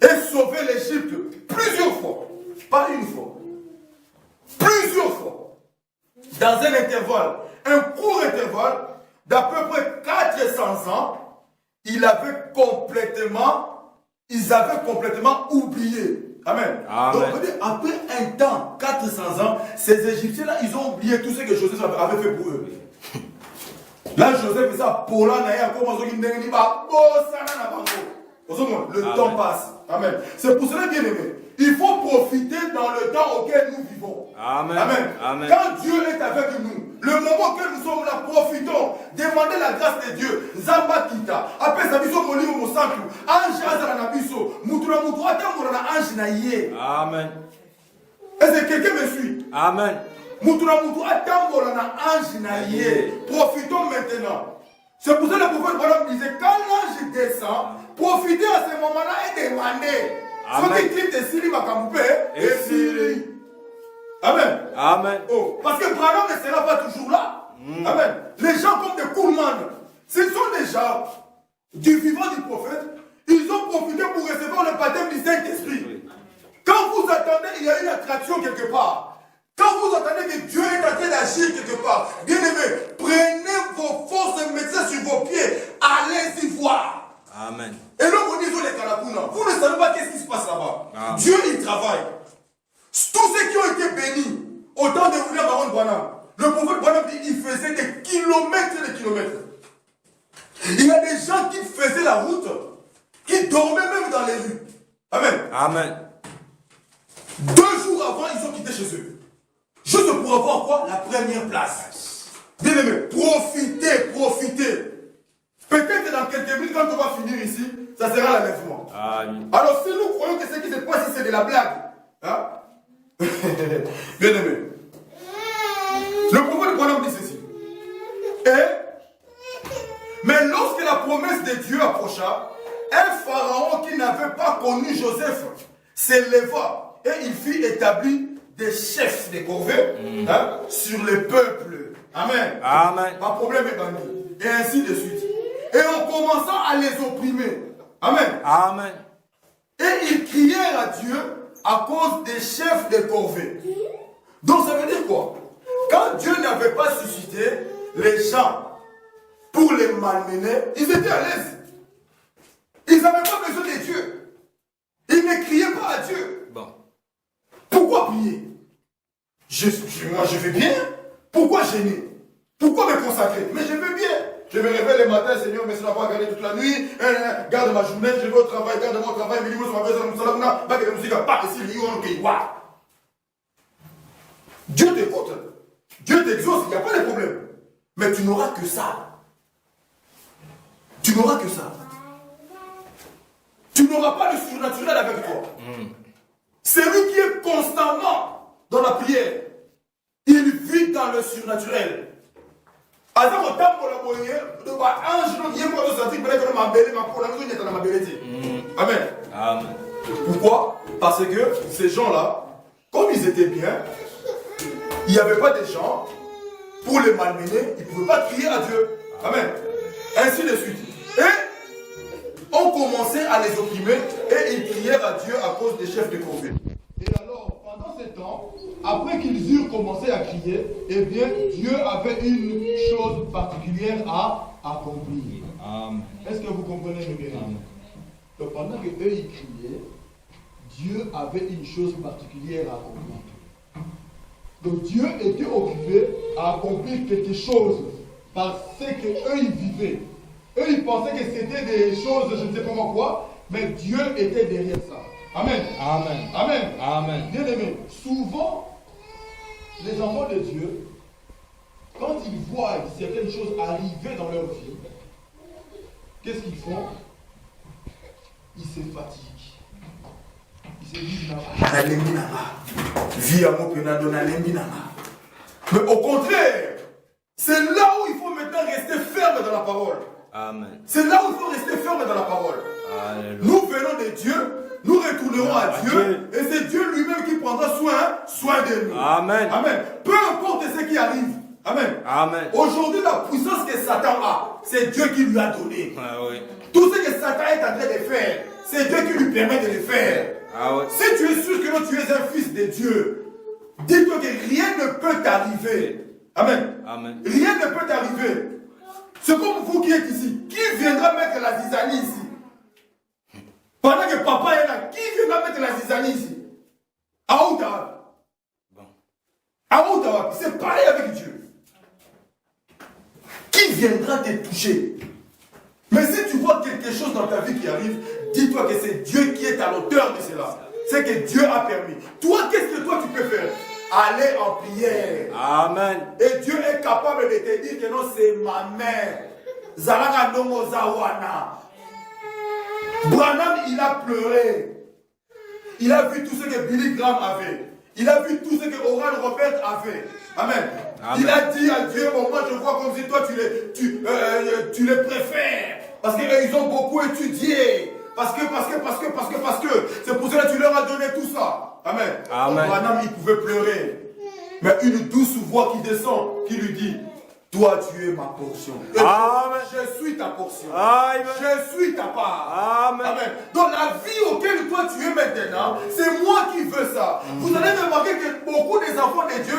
et sauvé l'Égypte plusieurs fois, pas une fois, plusieurs fois, dans un intervalle, un court intervalle d'à peu près 400 ans, ils avaient complètement oublié. Amen. Amen. Donc, après un temps, 400 ans, ces Égyptiens-là, ils ont oublié tout ce que Joseph avait fait pour eux. Là, Joseph, ça, pour là, le temps passe. Amen. C'est pour cela, bien aimé, il faut profiter dans le temps auquel nous vivons. Amen. Amen. Amen. Quand Dieu est avec nous, le moment que nous sommes là, profitons. Demandez la grâce de Dieu. Zamba kita. Après ça, biso molimo mosantu. Ange azara na biso. Mutura mutura tamura na ange na ye. Amen. Est-ce que quelqu'un me suit? Amen. Mutura mutura tamura na ange na ye. Profitons maintenant. C'est pour ça que le prophète Balaam disait, quand l'ange descend, profitez à ce moment-là et demandez. Ce qui quitte Siri Makamoupe et Siri. Amen. Amen. Oh, parce que Branham ne sera pas toujours là. Amen. Les gens comme des Koulman, ce sont des gens du vivant du prophète. Ils ont profité pour recevoir le baptême du Saint-Esprit. Quand vous attendez, il y a une attraction quelque part. Quand vous entendez que Dieu est en train d'agir quelque part, bien aimé, prenez vos forces et mettez sur vos pieds. Allez-y voir. Amen. Et là, vous dites les Kalakouna. Vous ne savez pas qu'est-ce qui se passe là-bas. Dieu, il travaille. Tous ceux qui ont été bénis au temps de William Baron Branham, le prophète Branham dit qu'il faisait des kilomètres et des kilomètres. Il y a des gens qui faisaient la route, qui dormaient même dans les rues. Amen. Amen. 2 jours avant, ils ont quitté chez eux. Juste pour avoir quoi? La première place. Bien aimé, profitez. Peut-être dans quelques minutes, quand on va finir ici, ça sera l'enlèvement. Alors si nous croyons que ce qui se passe ici, c'est de la blague, hein? Bien aimé. Le prophète Branham dit ceci. Mais lorsque la promesse de Dieu approcha, un pharaon qui n'avait pas connu Joseph s'éleva et il fit établir des chefs des corvées sur le peuple. Amen. Amen. Pas problème est banni. Et ainsi de suite. Et en commençant à les opprimer. Amen. Amen. Et ils crièrent à Dieu à cause des chefs des corvées. Donc ça veut dire quoi? Quand Dieu n'avait pas suscité les gens pour les malmener, ils étaient à l'aise. Ils n'avaient pas besoin de Dieu. Ils ne criaient pas à Dieu. Bon. Pourquoi prier? Moi je vais bien. Pourquoi gêner? Pourquoi me consacrer? Mais je vais bien. Je me réveille le matin, Seigneur, merci d'avoir gardé toute la nuit. Garde ma journée, je vais au travail, garde mon travail. Dieu t'écoute. Dieu t'exauce, il n'y a pas de problème. Mais tu n'auras que ça. Tu n'auras que ça. Tu n'auras pas le surnaturel avec toi. Celui qui est constamment dans la prière, il vit dans le surnaturel. Amen. Amen. Pourquoi? Parce que ces gens-là, comme ils étaient bien, il n'y avait pas de gens pour les malmener, ils ne pouvaient pas crier à Dieu. Amen. Ainsi de suite. Et on commençait à les opprimer et ils crièrent à Dieu à cause des chefs de corvée. Et alors, pendant ce temps, après qu'ils eurent commencé à crier, et Eh bien, Dieu avait une chose particulière à accomplir. Amen. Est-ce que vous comprenez mes bien-aimés? Donc pendant qu'eux ils criaient, Dieu avait une chose particulière à accomplir. Donc Dieu était occupé à accomplir quelque chose parce que eux ils vivaient. Eux ils pensaient que c'était des choses, je ne sais pas quoi, mais Dieu était derrière ça. Amen. Amen. Amen. Amen. Bien aimé, souvent les enfants de Dieu, quand ils voient certaines choses arriver dans leur vie, qu'est-ce qu'ils font? Ils se fatiguent. Ils se disent mais au contraire, c'est là où il faut maintenant rester ferme dans la parole. Amen. C'est là où il faut rester ferme dans la parole. Alléluia. Nous venons de Dieu, nous retournerons à Dieu, et c'est Dieu lui-même qui prendra soin de nous. Amen. Amen. Peu importe ce qui arrive. Amen. Amen. Aujourd'hui, la puissance que Satan a, c'est Dieu qui lui a donné. Ah oui. Tout ce que Satan est en train de faire, c'est Dieu qui lui permet de le faire. Ah oui. Si tu es sûr que tu es un fils de Dieu, dis-toi que rien ne peut t'arriver. Amen. Amen. Rien ne peut t'arriver. C'est comme vous qui êtes ici. Qui viendra mettre la zizanie ici? Pendant que papa est là, qui viendra mettre la zizanie ici? À Ottawa. Bon. À Ottawa. C'est pareil avec Dieu. Qui viendra te toucher? Mais si tu vois quelque chose dans ta vie qui arrive, dis-toi que c'est Dieu qui est à l'auteur de cela. C'est que Dieu a permis. Toi, qu'est-ce que toi tu peux faire? Aller en prière. Amen. Et Dieu est capable de te dire que non, c'est ma mère. Zalanga Nongo Zawana. Branham, il a pleuré. Il a vu tout ce que Billy Graham avait. Il a vu tout ce que Oral Robert avait. Amen. Amen. Il a dit à Dieu, bon, moi je vois comme si toi tu les préfères. Parce qu'ils ont beaucoup étudié. Parce que. C'est pour cela que tu leur as donné tout ça. Amen. Amen. Branham, il pouvait pleurer. Mais une douce voix qui descend, qui lui dit, toi tu es ma portion. Et Amen. je suis ta portion. Amen. Je suis ta part. Amen. Amen. Dans la vie auquel toi tu es maintenant, c'est moi qui veux ça. Vous allez remarquer que beaucoup des enfants de Dieu,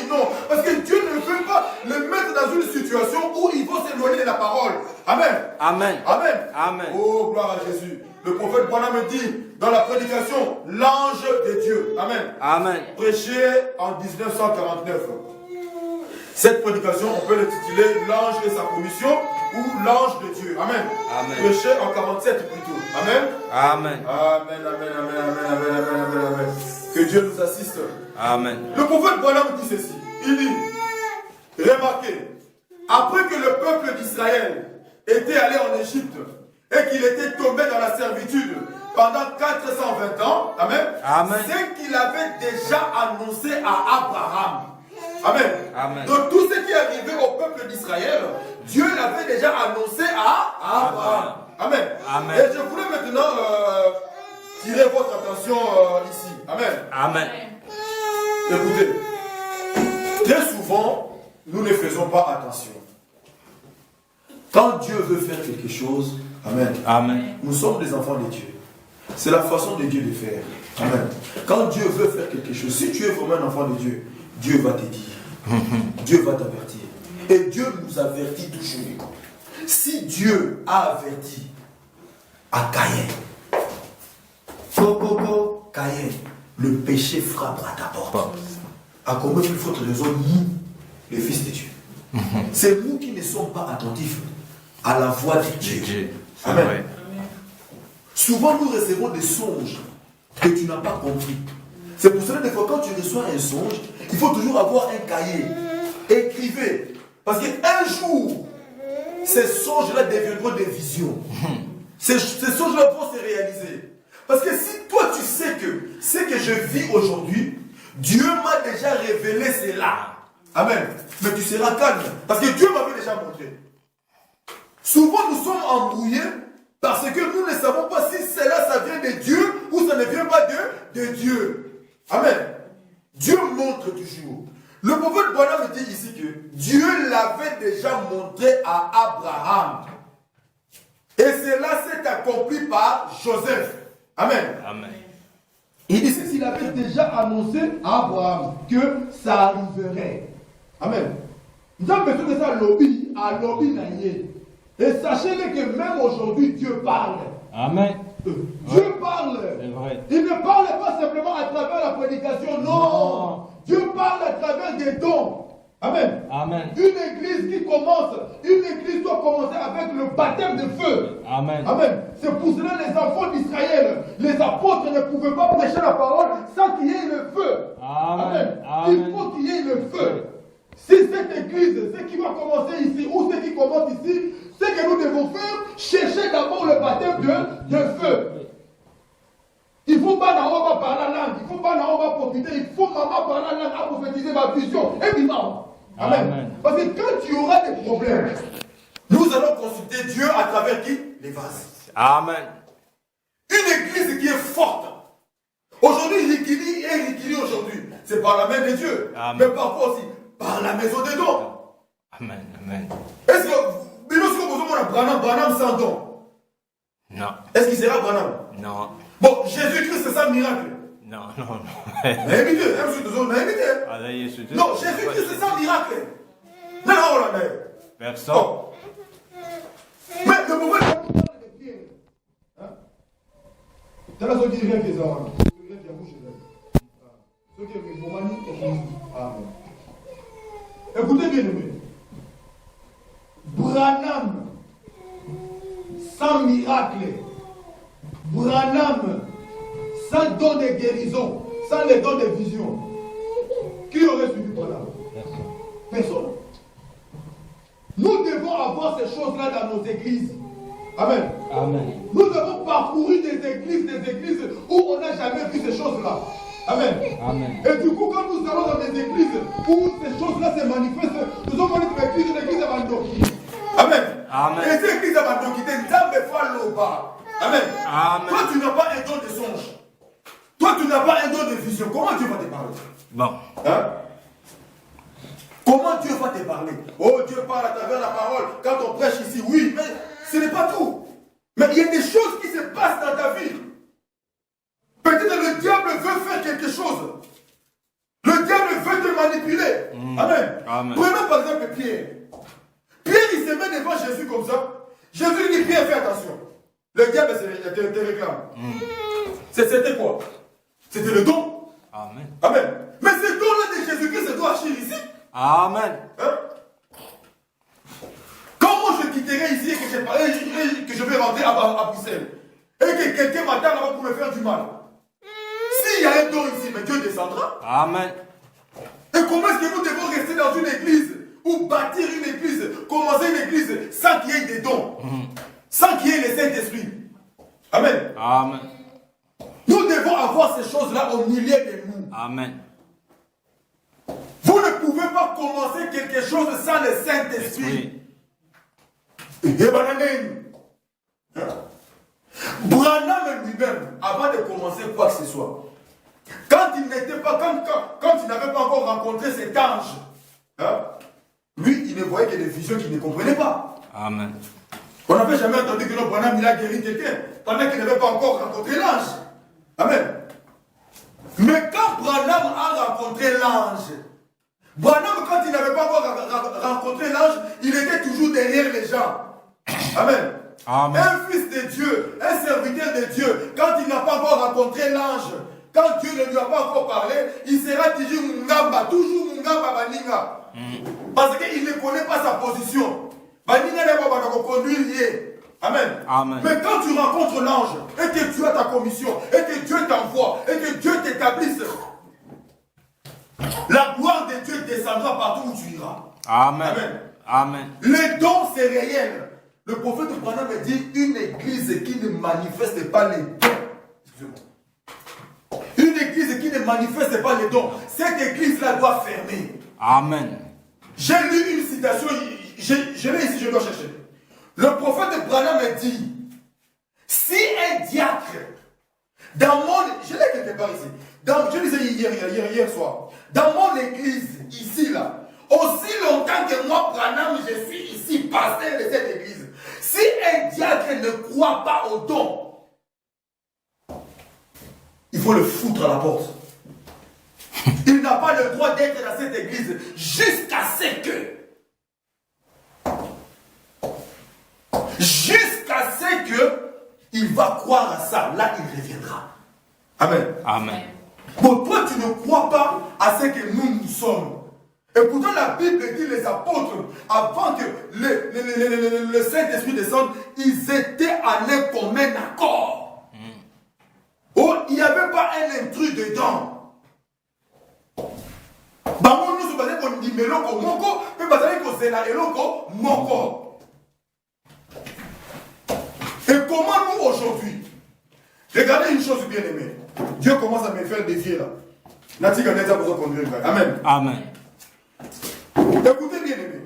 non, parce que Dieu ne veut pas les mettre dans une situation où ils vont s'éloigner de la parole. Amen. Amen. Amen. Amen. Oh, gloire à Jésus. Le prophète Branham me dit dans la prédication, l'ange de Dieu. Amen. Amen. Prêché en 1949. Cette prédication, on peut l'intituler l'ange et sa commission ou l'ange de Dieu. Amen. Amen. Prêché en 47 plutôt. Amen. Amen. Amen, amen, amen, amen, amen, amen, amen, amen. Que Dieu nous assiste. Amen. Le prophète Branham dit ceci. Il dit, remarquez, après que le peuple d'Israël était allé en Égypte et qu'il était tombé dans la servitude pendant 420 ans, amen, Amen. c'est qu'il avait déjà annoncé à Abraham. Amen. Amen. Donc tout ce qui est arrivé au peuple d'Israël, Dieu l'avait déjà annoncé à Abraham. Amen. Amen. Et je voulais maintenant tirer votre attention ici. Amen. Amen. Écoutez, très souvent, nous ne faisons pas attention. Quand Dieu veut faire quelque chose, amen. Amen. Nous sommes des enfants de Dieu. C'est la façon de Dieu de faire. Amen. Quand Dieu veut faire quelque chose, si tu es vraiment un enfant de Dieu, Dieu va te dire. Dieu va t'avertir. Et Dieu nous avertit toujours. Si Dieu a averti à Caïn, Caïn, le péché frappe à ta porte. À combien il faut raison, nous, les fils de Dieu. C'est nous qui ne sommes pas attentifs à la voix de Dieu. Amen. Amen. Souvent, nous recevons des songes que tu n'as pas compris. C'est pour cela que des fois, quand tu reçois un songe, il faut toujours avoir un cahier. Écrivez. Parce qu'un jour, ces songes-là deviendront des visions. Ces songes-là vont se réaliser. Parce que si toi, tu sais que ce que je vis aujourd'hui, Dieu m'a déjà révélé cela. Amen. Mais tu seras calme. Parce que Dieu m'avait déjà montré. Souvent, nous sommes embrouillés parce que nous ne savons pas si cela, ça vient de Dieu ou ça ne vient pas de Dieu. Amen. Dieu montre toujours. Le prophète Branham dit ici que Dieu l'avait déjà montré à Abraham. Et cela s'est accompli par Joseph. Amen. Amen. Il dit ceci. Il avait déjà annoncé à Abraham que ça arriverait. Amen. Nous avons besoin de ça lobby, à lobby naïe. Et sachez-le que même aujourd'hui, Dieu parle. Amen. Dieu parle. C'est vrai. Il ne parle pas simplement à travers la prédication, non. Dieu parle à travers des dons. Amen. Amen. Une église qui commence, une église doit commencer avec le baptême de feu. Amen. Amen. C'est pour cela que les enfants d'Israël, les apôtres ne pouvaient pas prêcher la parole sans qu'il y ait le feu. Amen. Il faut qu'il y ait le feu. Si cette église, ce qui va commencer ici, ou ce qui commence ici, ce que nous devons faire, chercher d'abord le baptême de feu. Il faut pas n'avoir pas parler la langue, il faut pas n'avoir pas profiter, il faut maman parler la langue à prophétiser ma vision. Et vivant. Amen. Parce que quand tu auras des problèmes, Nous allons consulter Dieu à travers qui? Les vases. Amen. Une église qui est forte. Aujourd'hui, Rikili est Rikili aujourd'hui. C'est par la main de Dieu. Amen. Mais parfois aussi par la maison des dons. Amen. Amen. Est-ce que lorsque vous avez Branham sans don, Non. est-ce qu'il sera Branham? Non. Bon, Jésus-Christ, c'est ça miracle. Non, non, non. Non, Jésus-Christ, c'est ça miracle. Non, non, non, Personne. non. Mais le mauvais. dans la zone qui vient qui est là, ceux qui écoutez bien aimé. Branham sans miracle, Branham sans don de guérison, sans les dons de vision, qui aurait suivi Branham? Personne. Nous devons avoir ces choses-là dans nos églises. Amen. Amen. Nous avons parcouru des églises où on n'a jamais vu ces choses-là. Amen. Amen. Et du coup, quand nous allons dans des églises où ces choses-là se manifestent, nous avons une église abandonnée. Amen. Amen. Et cette église abandonnée, Nzambe fa loba. Amen. Amen. Toi, tu n'as pas un don de songe. Toi, tu n'as pas un don de vision. Comment Dieu va te parler? Bon. Hein? Comment Dieu va te parler? Oh, Dieu parle à travers la parole. Quand on prêche ici, oui, mais ce n'est pas tout. Mais il y a des choses qui se passent dans ta vie. Peut-être le diable veut faire quelque chose. Le diable veut te manipuler. Amen. Amen. Prenons par exemple Pierre. Pierre, il se met devant Jésus comme ça. Jésus lui dit, Pierre, fais attention. Le diable te réclame. C'était quoi? C'était le don. Amen. Amen. Mais ce don-là de Jésus-Christ doit agir ici. Amen. Hein? Comment je quitterai ici et que je vais rentrer à Bruxelles et que quelqu'un m'attend là-bas pour me faire du mal? S'il y a un don ici, mais Dieu descendra. Amen. Et comment est-ce que nous devons rester dans une église ou bâtir une église, commencer une église sans qu'il y ait des dons, sans qu'il y ait le Saint-Esprit? Amen. Amen. Nous devons avoir ces choses-là au milieu de nous. Amen. Vous ne pouvez pas commencer quelque chose sans le Saint-Esprit. Oui. Branham lui-même, avant de commencer quoi que ce soit, quand il n'était pas, quand il n'avait pas encore rencontré cet ange, hein, lui, il ne voyait que des visions qu'il ne comprenait pas. Amen. On n'avait jamais entendu que notre Branham il a guéri quelqu'un pendant qu'il n'avait pas encore rencontré l'ange. Amen. Mais quand Branham a rencontré l'ange, Branham, quand il n'avait pas encore rencontré l'ange, il était toujours derrière les gens. Amen. Amen. Un fils de Dieu, un serviteur de Dieu, quand il n'a pas encore rencontré l'ange, quand Dieu ne lui a pas encore parlé, il sera toujours Mungamba, Baninga. Parce qu'il ne connaît pas sa position. Baninga n'est pas conduire lié. Amen. Amen. Mais quand tu rencontres l'ange, et que tu as ta commission, et que Dieu t'envoie, et que Dieu t'établisse, la gloire de Dieu descendra partout où tu iras. Amen. Amen. Amen. Les dons, c'est réel. Le prophète Branham dit une église qui ne manifeste pas les dons. Excusez-moi. Une église qui ne manifeste pas les dons, cette église-là doit fermer. Amen. J'ai lu une citation, je l'ai ici, je dois chercher. Le prophète Branham dit, si un diacre, dans mon, je l'ai quelque part ici, je disais hier soir, dans mon église, ici là, aussi longtemps que moi, Branham, je suis ici, pasteur de cette église, si un diacre ne croit pas au don, il faut le foutre à la porte. Il n'a pas le droit d'être dans cette église jusqu'à ce que il va croire à ça. Là, il reviendra. Amen. Amen. Bon, toi, tu ne crois pas à ce que nous sommes. Et pourtant, la Bible dit les apôtres, avant que le Saint-Esprit descende, ils étaient en un commun accord. Oh, il n'y avait pas un intrus dedans. Bango nous sommes qu'on dit meloko moko, mais basé qu'on zela eloko moko. Et comment nous aujourd'hui, regardez une chose bien aimée. Dieu commence à me faire défier là. Nati Ganeta vous a conduit. Amen. Amen. Écoutez bien aimé.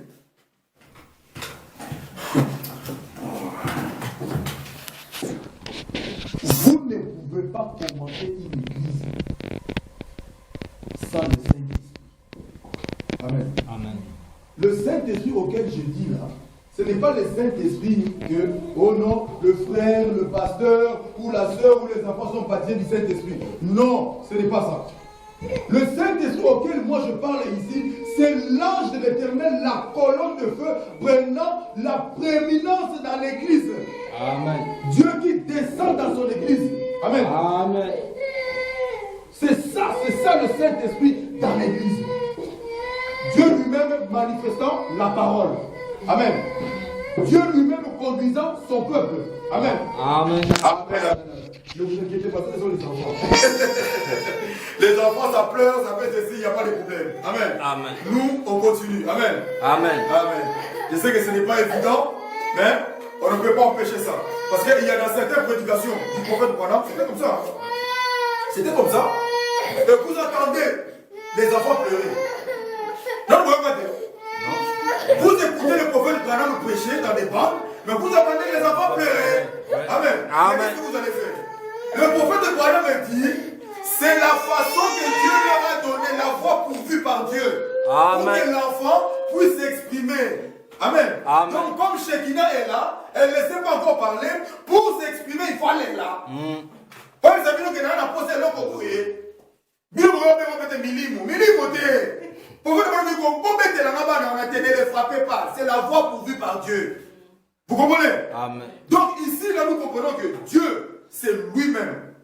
Vous ne pouvez pas commencer une église sans le Saint-Esprit. Amen. Amen. Le Saint-Esprit auquel je dis là, ce n'est pas le Saint-Esprit que, oh non, le frère, le pasteur, ou la sœur, ou les enfants sont baptisés du Saint-Esprit. Non, ce n'est pas ça. Le Saint-Esprit auquel moi je parle ici, c'est l'ange de l'Éternel, la colonne de feu, prenant la prééminence dans l'église. Amen. Dieu qui descend dans son église. Amen. Amen. C'est ça le Saint-Esprit dans l'église. Dieu lui-même manifestant la parole. Amen. Dieu lui-même conduisant son peuple. Amen. Amen. Amen. Ne vous inquiétez pas, ce sont les enfants. Les enfants, ça pleure, ça fait ceci, il n'y a pas de problème. Amen. Amen. Nous, on continue. Amen. Amen. Amen. Je sais que ce n'est pas évident, mais on ne peut pas empêcher ça. Parce qu'il y a dans certaines prédications du prophète Branham, c'était comme ça. C'était comme ça. Et vous entendez les enfants pleurer. Non, vous ne pas dire. Vous écoutez le prophète Branham prêcher dans des bandes, mais vous entendez les enfants pleurer. Amen. Amen. Qu'est-ce que vous allez faire? Le prophète Branham dit, c'est la façon que Dieu leur a donné, la voix pourvue par Dieu. Amen. Pour que l'enfant puisse s'exprimer. Amen. Amen. Donc comme Shekinah est là, elle ne sait pas encore parler. Pour s'exprimer, il faut aller là. Comme vous savez que dans la pose, elle a compris. Bien, vous avez milimo. Milimo, pourquoi vous ne frappez pas? C'est la voix pourvue par Dieu. Vous comprenez? Amen. Donc ici, là, nous comprenons que Dieu, c'est lui-même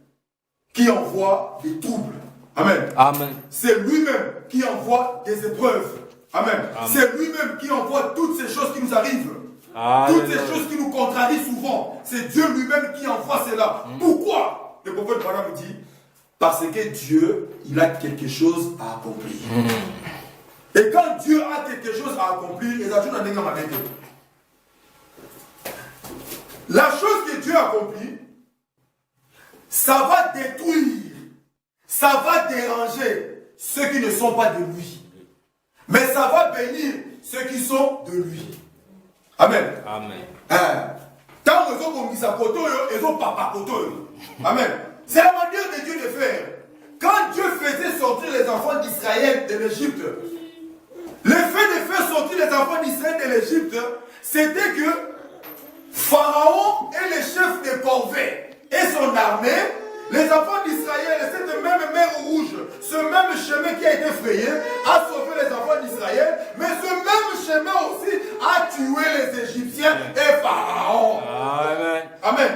qui envoie des troubles. Amen. Amen. C'est lui-même qui envoie des épreuves. Amen. Amen. C'est lui-même qui envoie toutes ces choses qui nous arrivent. Alléluia. Toutes ces choses qui nous contrarient souvent. C'est Dieu lui-même qui envoie cela. Pourquoi? Le prophète Branham dit, parce que Dieu, il a quelque chose à accomplir. Et quand Dieu a quelque chose à accomplir, il a toujours un exemple à mettre. La chose que Dieu accomplit, ça va détruire, ça va déranger ceux qui ne sont pas de lui. Mais ça va bénir ceux qui sont de lui. Amen. Amen. Tant que vous avez koto, ils ont papa koto. Amen. C'est la manière de Dieu de faire. Quand Dieu faisait sortir les enfants d'Israël de l'Égypte, le fait de faire sortir les enfants d'Israël de l'Égypte, c'était que Pharaon et les chefs de corvée et son armée, les enfants d'Israël, cette même mer rouge, ce même chemin qui a été frayé, a sauvé les enfants d'Israël, mais ce même chemin aussi a tué les Égyptiens et Pharaon. Amen. Amen.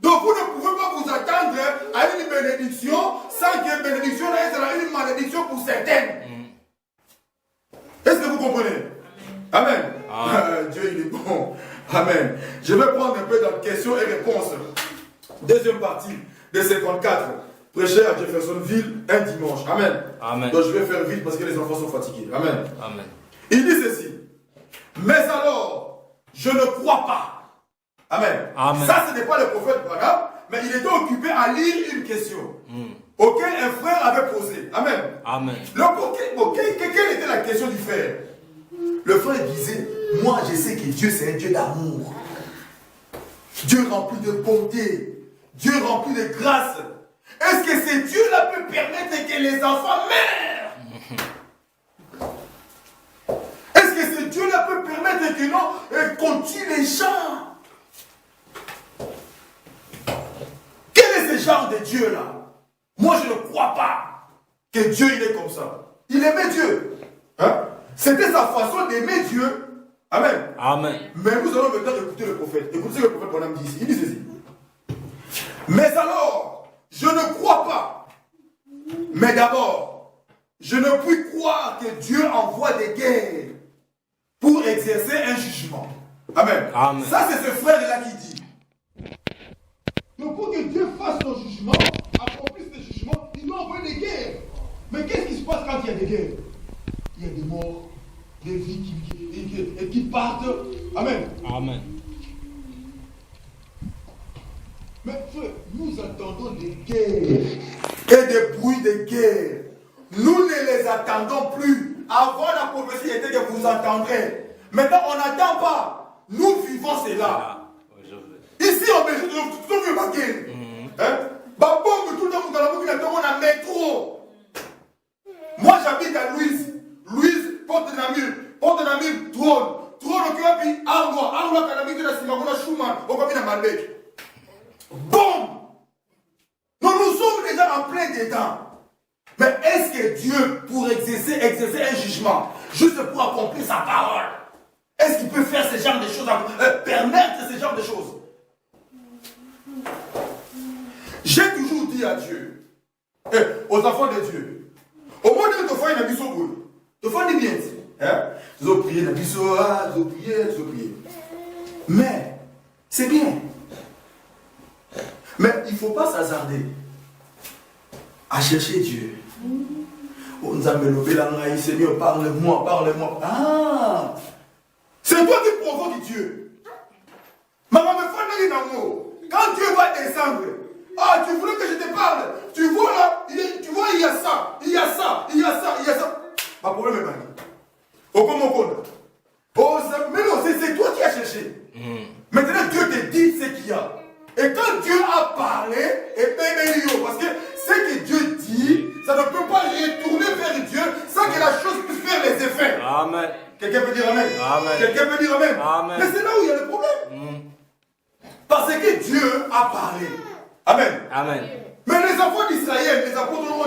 Donc vous ne pouvez pas vous attendre à une bénédiction sans que bénédiction soit une malédiction pour certaines. Est-ce que vous comprenez? Amen. Dieu il est bon. Amen. Je vais prendre un peu dans questions et réponses. Deuxième partie de 54. Prêcher à Jeffersonville un dimanche. Amen. Amen. Donc je vais faire vite parce que les enfants sont fatigués. Amen. Amen. Il dit ceci. Mais alors, je ne crois pas. Amen. Amen. Ça, ce n'est pas le prophète Branham, mais il était occupé à lire une question auquel un frère avait posé. Amen. Amen. Quelle était la question du frère? Le frère disait, moi je sais que Dieu c'est un Dieu d'amour. Dieu rempli de bonté. Dieu rempli de grâce. Est-ce que ce Dieu-là peut permettre que les enfants meurent? Est-ce que ce Dieu-là peut permettre que non, qu'on tue les gens? Quel est ce genre de Dieu-là? Moi Moi, je ne crois pas que Dieu, il est comme ça. Il aimait Dieu. Hein? C'était sa façon d'aimer Dieu. Amen. Amen. Mais nous allons maintenant écouter le prophète. Écoutez ce que le prophète Branham dit ici. Il dit ceci. Mais alors, je ne crois pas. Mais d'abord, je ne puis croire que Dieu envoie des guerres pour exercer un jugement. Amen. Amen. Ça, c'est ce frère-là qui dit. Donc pour que Dieu fasse son jugement, accomplisse le jugement, il nous envoie des guerres. Mais qu'est-ce qui se passe quand il y a des guerres? Il y a des morts, des vies qui partent. Amen. Amen. Mais frère, nous attendons des guerres. Et des bruits de guerre. Nous ne les attendons plus. Avant, la prophétie était que vous entendrez. Maintenant, on n'attend pas. Nous vivons cela. Ici, en Belgique, tout le monde est hein? Tout le monde a métro. Moi, j'habite à Louise. Louise, Porte-de-Namur. Porte-de-Namur, Trône. Trône, qui a pris Arlois. Arlois, qui a mis de la Simagona Schumann. On va venir à Malbec. Bon! Nous sommes déjà en plein dedans. Mais est-ce que Dieu, pour exercer un jugement, juste pour accomplir sa parole, est-ce qu'il peut faire ce genre de choses, permettre ce genre de choses? J'ai toujours dit à Dieu, aux enfants de Dieu, au moins de te faire une abysso pour eux. Te faire du bien. Ils ont prié, ils ont prié. Mais, c'est bien. Mais il ne faut pas s'hasarder à chercher Dieu. On nous a mélobé la main, Seigneur, parle-moi. Ah! C'est toi qui provoques Dieu. Maman me fait un amour. Quand Dieu va descendre, ah, tu voulais que je te parle. Tu vois là, il y a ça. Ma problème est banni. Mais non, c'est toi qui as cherché. Maintenant, Dieu te dit ce qu'il y a. Et quand Dieu a parlé, parce que ce que Dieu dit, ça ne peut pas retourner vers Dieu sans que la chose puisse faire les effets. Amen. Quelqu'un peut dire Amen. Amen. Quelqu'un peut dire Amen. Amen. Mais c'est là où il y a le problème. Parce que Dieu a parlé. Amen. Amen. Mais les enfants d'Israël, les apôtres ont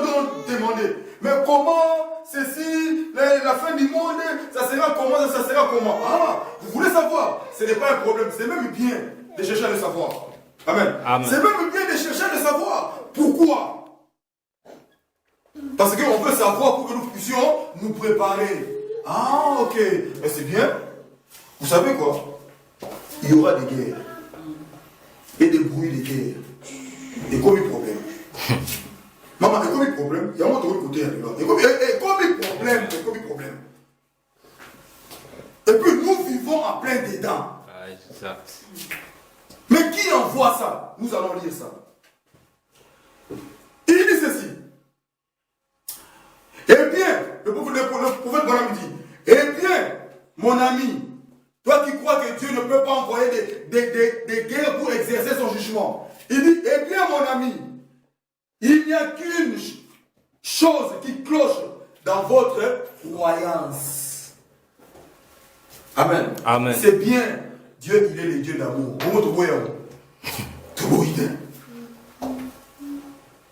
demandé, mais comment ceci, la fin du monde, ça sera comment? Ah, vous voulez savoir? Ce n'est pas un problème, c'est même bien de chercher à le savoir. Amen. Amen. C'est même bien de chercher à le savoir. Pourquoi? Parce qu'on veut savoir pour que nous puissions nous préparer. Ah, ok. Mais c'est bien. Vous savez quoi? Il y aura des guerres. Et des bruits de guerre. Et comme il problème. Maman, et comme il problème, il y a un autre côté. Et comme il problème. Et puis nous vivons en plein dedans. Exact. Mais qui envoie ça? Nous allons lire ça. Il dit ceci. Eh bien, le prophète Branham dit, eh bien, mon ami, toi qui crois que Dieu ne peut pas envoyer des guerres pour exercer son jugement. Il dit, eh bien, mon ami, il n'y a qu'une chose qui cloche dans votre croyance. Amen. Amen. C'est bien. Dieu, il est le Dieu d'amour.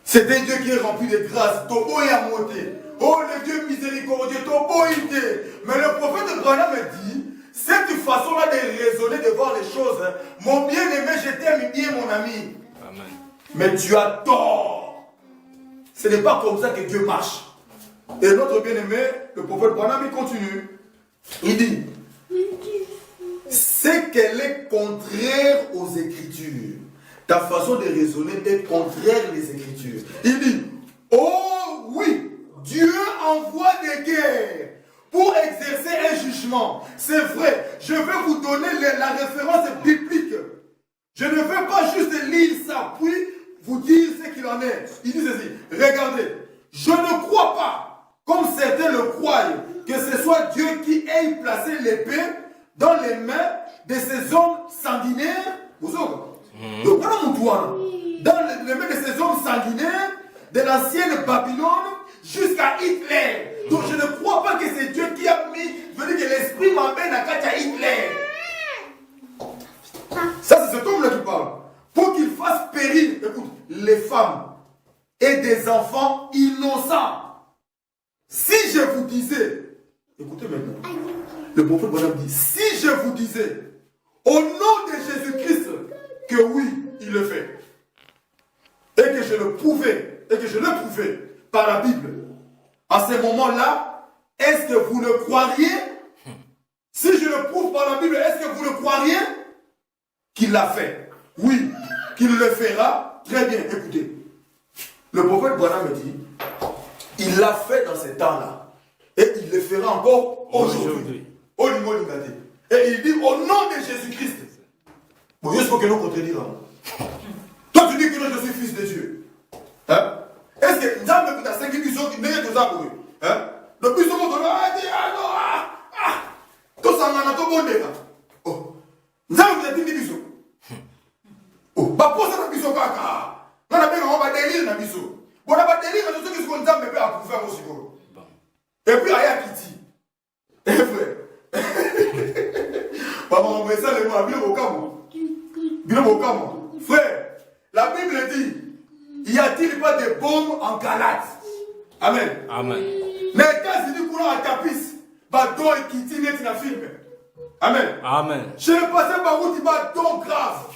C'est un Dieu qui est rempli de grâce. Tobo et amoté. Oh, le Dieu miséricordieux, Tobo ité. Mais le prophète Branham dit, cette façon-là de raisonner, de voir les choses, mon bien-aimé, je t'aime bien, mon ami. Amen. Mais tu as tort. Ce n'est pas comme ça que Dieu marche. Et notre bien-aimé, le prophète Branham, il continue. Il dit, c'est qu'elle est contraire aux Écritures. Ta façon de raisonner est contraire aux Écritures. Il dit, oh oui, Dieu envoie des guerres pour exercer un jugement. C'est vrai, je vais vous donner la référence biblique. Je ne vais pas juste lire ça, puis vous dire ce qu'il en est. Il dit ceci, regardez, je ne crois pas, comme certains le croient, que ce soit Dieu qui ait placé l'épée dans les mains de ces hommes sanguinaires, vous autres, dans les mains de ces hommes sanguinaires de l'ancienne Babylone jusqu'à Hitler. Donc je ne crois pas que c'est Dieu qui a mis, je veux dire que l'esprit m'amène à Hitler. Ça c'est cet homme-là qui parle. Pour qu'il fasse périr, écoute, les femmes et des enfants innocents. Si je vous disais, écoutez maintenant, le prophète Branham dit, si je vous disais, au nom de Jésus-Christ, que oui, il le fait, et que je le prouvais par la Bible, à ce moment-là, est-ce que vous le croiriez? Si je le prouve par la Bible, est-ce que vous le croiriez qu'il l'a fait? Oui, qu'il le fera. Très bien, écoutez. Le prophète Branham dit, il l'a fait dans ces temps-là. Et il le fera encore aujourd'hui. Au niveau du gâté. Et il dit, au nom de Jésus-Christ. Bon, il faut que nous contredisons. Toi, tu dis que je suis fils de Dieu. Hein? Est-ce que nous avons 5 émissions qui n'est que ça pour eux? Hein? Le plus souvent, on a dit, ah non, tout ça, on a tout bon déjà. Oh, nous avons dit émissions. Oh, bah, pour ça, émission, kaka. On a bien, on va délire dans l'émission. Bon, on va délire dans ceux qui sont dans mais à pouvoir aussi. Et puis, il y a Kitty. Et frère. Papa, on met ça, les mots, bien au camp. Bien au camp. Frère, la Bible dit, y a-t-il pas de bombes en Galate? Amen. Amen. Les États-Unis courant à Tapis, Badon et Kitty net dans le film. Amen. Amen. Je ne passais pas où tu vas donc grave.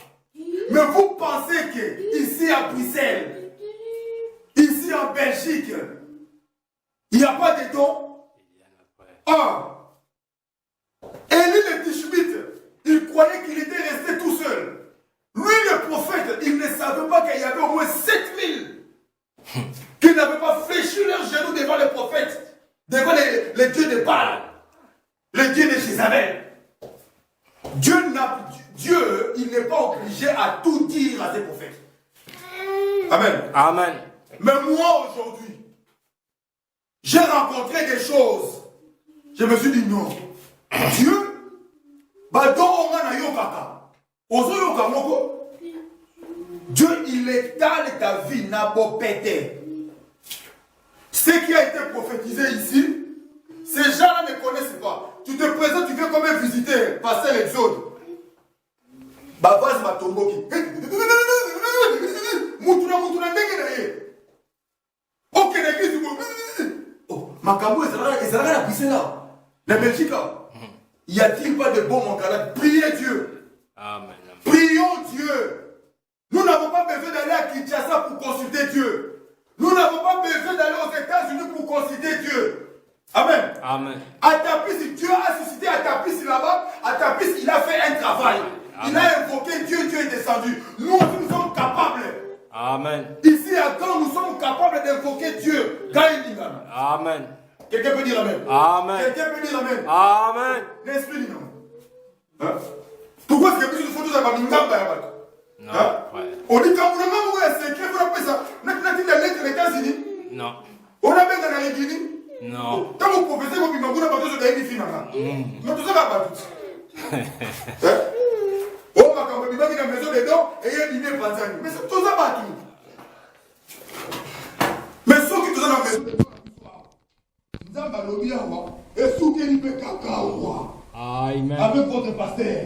Mais vous pensez que ici à Bruxelles, ici en Belgique, il n'y a pas de dons? Ah! Élie le Tishbite, il croyait qu'il était resté tout seul. Lui, le prophète, il ne savait pas qu'il y avait au moins 7000 qui n'avaient pas fléchi leurs genoux devant le prophète, devant les dieux de Baal, les dieux de Jézabel. Dieu, il n'est pas obligé à tout dire à ses prophètes. Amen. Amen. Mais moi, aujourd'hui, j'ai rencontré des choses. Je me suis dit non. Dieu, Dieu, il étale ta vie, n'a pas pété. Ce qui a été prophétisé ici, ces gens-là ne connaissent pas. Tu te présentes, tu viens comme un visiteur, passer l'exode. Babaz Matomboki. Moutouna, ndenge na ye. Ok, l'église, oh, Makambo, et ça la puissance là. La Belgique, y a-t-il pas de bon en Galate? Priez Dieu. Amen. Prions Dieu. Nous n'avons pas besoin d'aller à Kinshasa pour consulter Dieu. Nous n'avons pas besoin d'aller aux États-Unis pour consulter Dieu. Amen. Amen. À Tapis, Dieu a suscité à Tapis là-bas. À Tapis, il a fait un travail. Amen. Il a invoqué Dieu, Dieu est descendu. Nous sommes capables. Amen. Ici à Gand, nous sommes capables d'invoquer Dieu. Amen. Quelqu'un peut dire Amen. Amen. Quelqu'un peut dire Amen. Amen. L'esprit dit non. Hein? Pourquoi est-ce que nous faisons ça dans Mingamba? Non. Hein? Ouais. On dit quand vous avez un secret, vous appelez ça. On a dit la lettre des États-Unis. Non. On a bien dans la Guinée. Non. Quand vous professez, vous avez pas besoin de faire mais tout ça va pas tout. Oh, ma campagne, il va venir à la maison des dents et il y a une idée Tanzanie. Mais tout ça va tout. Mais ceux qui sont dans la maison des dents, Nzamba Lobiawa et Soukeli Pekakawa. Amen. Avec votre pasteur.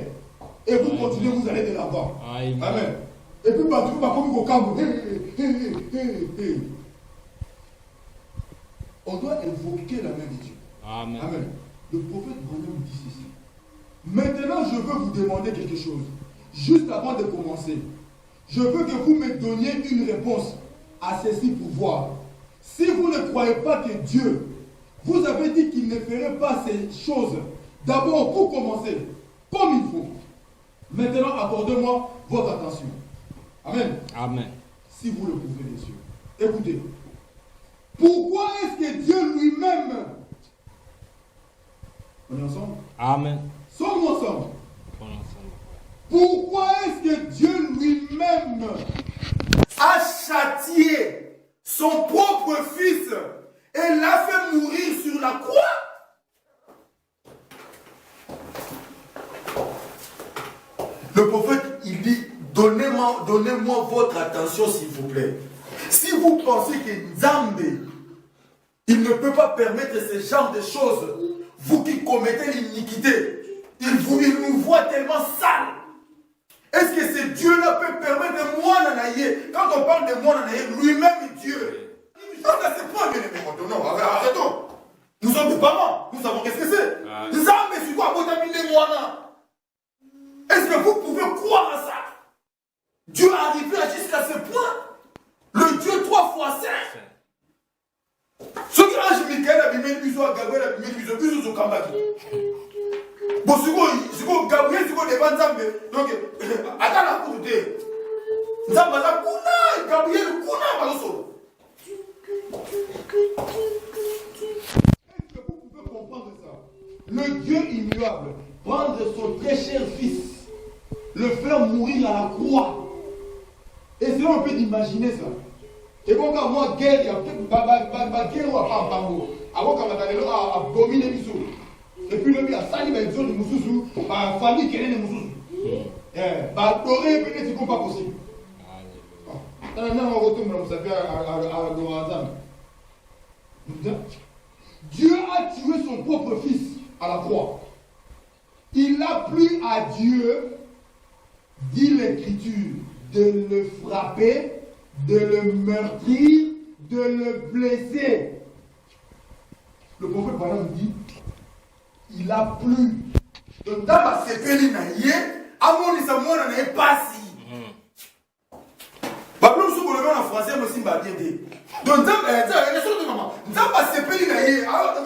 Et vous continuez, vous allez de l'avant. Amen. Amen. Et puis, bah, tu vas comme au camp. On doit invoquer la main de Dieu. Amen. Amen. Le prophète Branham dit ceci. Maintenant, je veux vous demander quelque chose. Juste avant de commencer, je veux que vous me donniez une réponse à ceci pour voir. Si vous ne croyez pas que Dieu vous avez dit qu'il ne ferait pas ces choses, d'abord pour commencer, comme il faut. Maintenant, accordez-moi votre attention. Amen. Amen. Si vous le pouvez, bien sûr. Écoutez. Pourquoi est-ce que Dieu lui-même... On est ensemble? Amen. Sommes ensemble. On est ensemble. Pourquoi est-ce que Dieu lui-même a châtié son propre fils et l'a fait mourir sur la croix? Le prophète, il dit, donnez-moi votre attention s'il vous plaît. Si vous pensez que Nzambe, il ne peut pas permettre ce genre de choses, vous qui commettez l'iniquité, il nous voit tellement sales. Est-ce que ce Dieu-là peut permettre moi Nanaye? Quand on parle de moi Nanaye, lui-même est Dieu. Moana. Est-ce que vous pouvez croire à ça? Dieu arrivé jusqu'à ce point. Le Dieu 3 fois 5. Ce qui a Michael a mis biso à Gabriel a mis biso au Kambaki. Bon, si vous Gabriel, si vous devant Nzambe, donc, attends la courte. Nzambe a kuna, Gabriel kuna, Maloso. Est-ce que vous pouvez comprendre ça? Le Dieu immuable, prendre son très cher fils, le faire mourir à la croix. Essayez un peu d'imaginer ça. Et bon, quand moi, guerre, il y a peut-être guerre ou pas en bango. Avant qu'on a dominé les sous. Et puis le bien, ça, il va être zone de Moussou, par famille qui est de Moussou. Bah, doré, peut-être c'est pas possible. On retourne, ça fait à Gorazam. Dieu a tué son propre fils à la croix. Il a plu à Dieu, dit l'Écriture, de le frapper, de le meurtrir, de le blesser. Le prophète Balaam dit, il a plu. Donc, dans ma sepeli naïe, amoni sa mona naïe passi. Babylon sous le en français, moi aussi m'a bien dit. Donc, dans ma sepeli naïe, alors,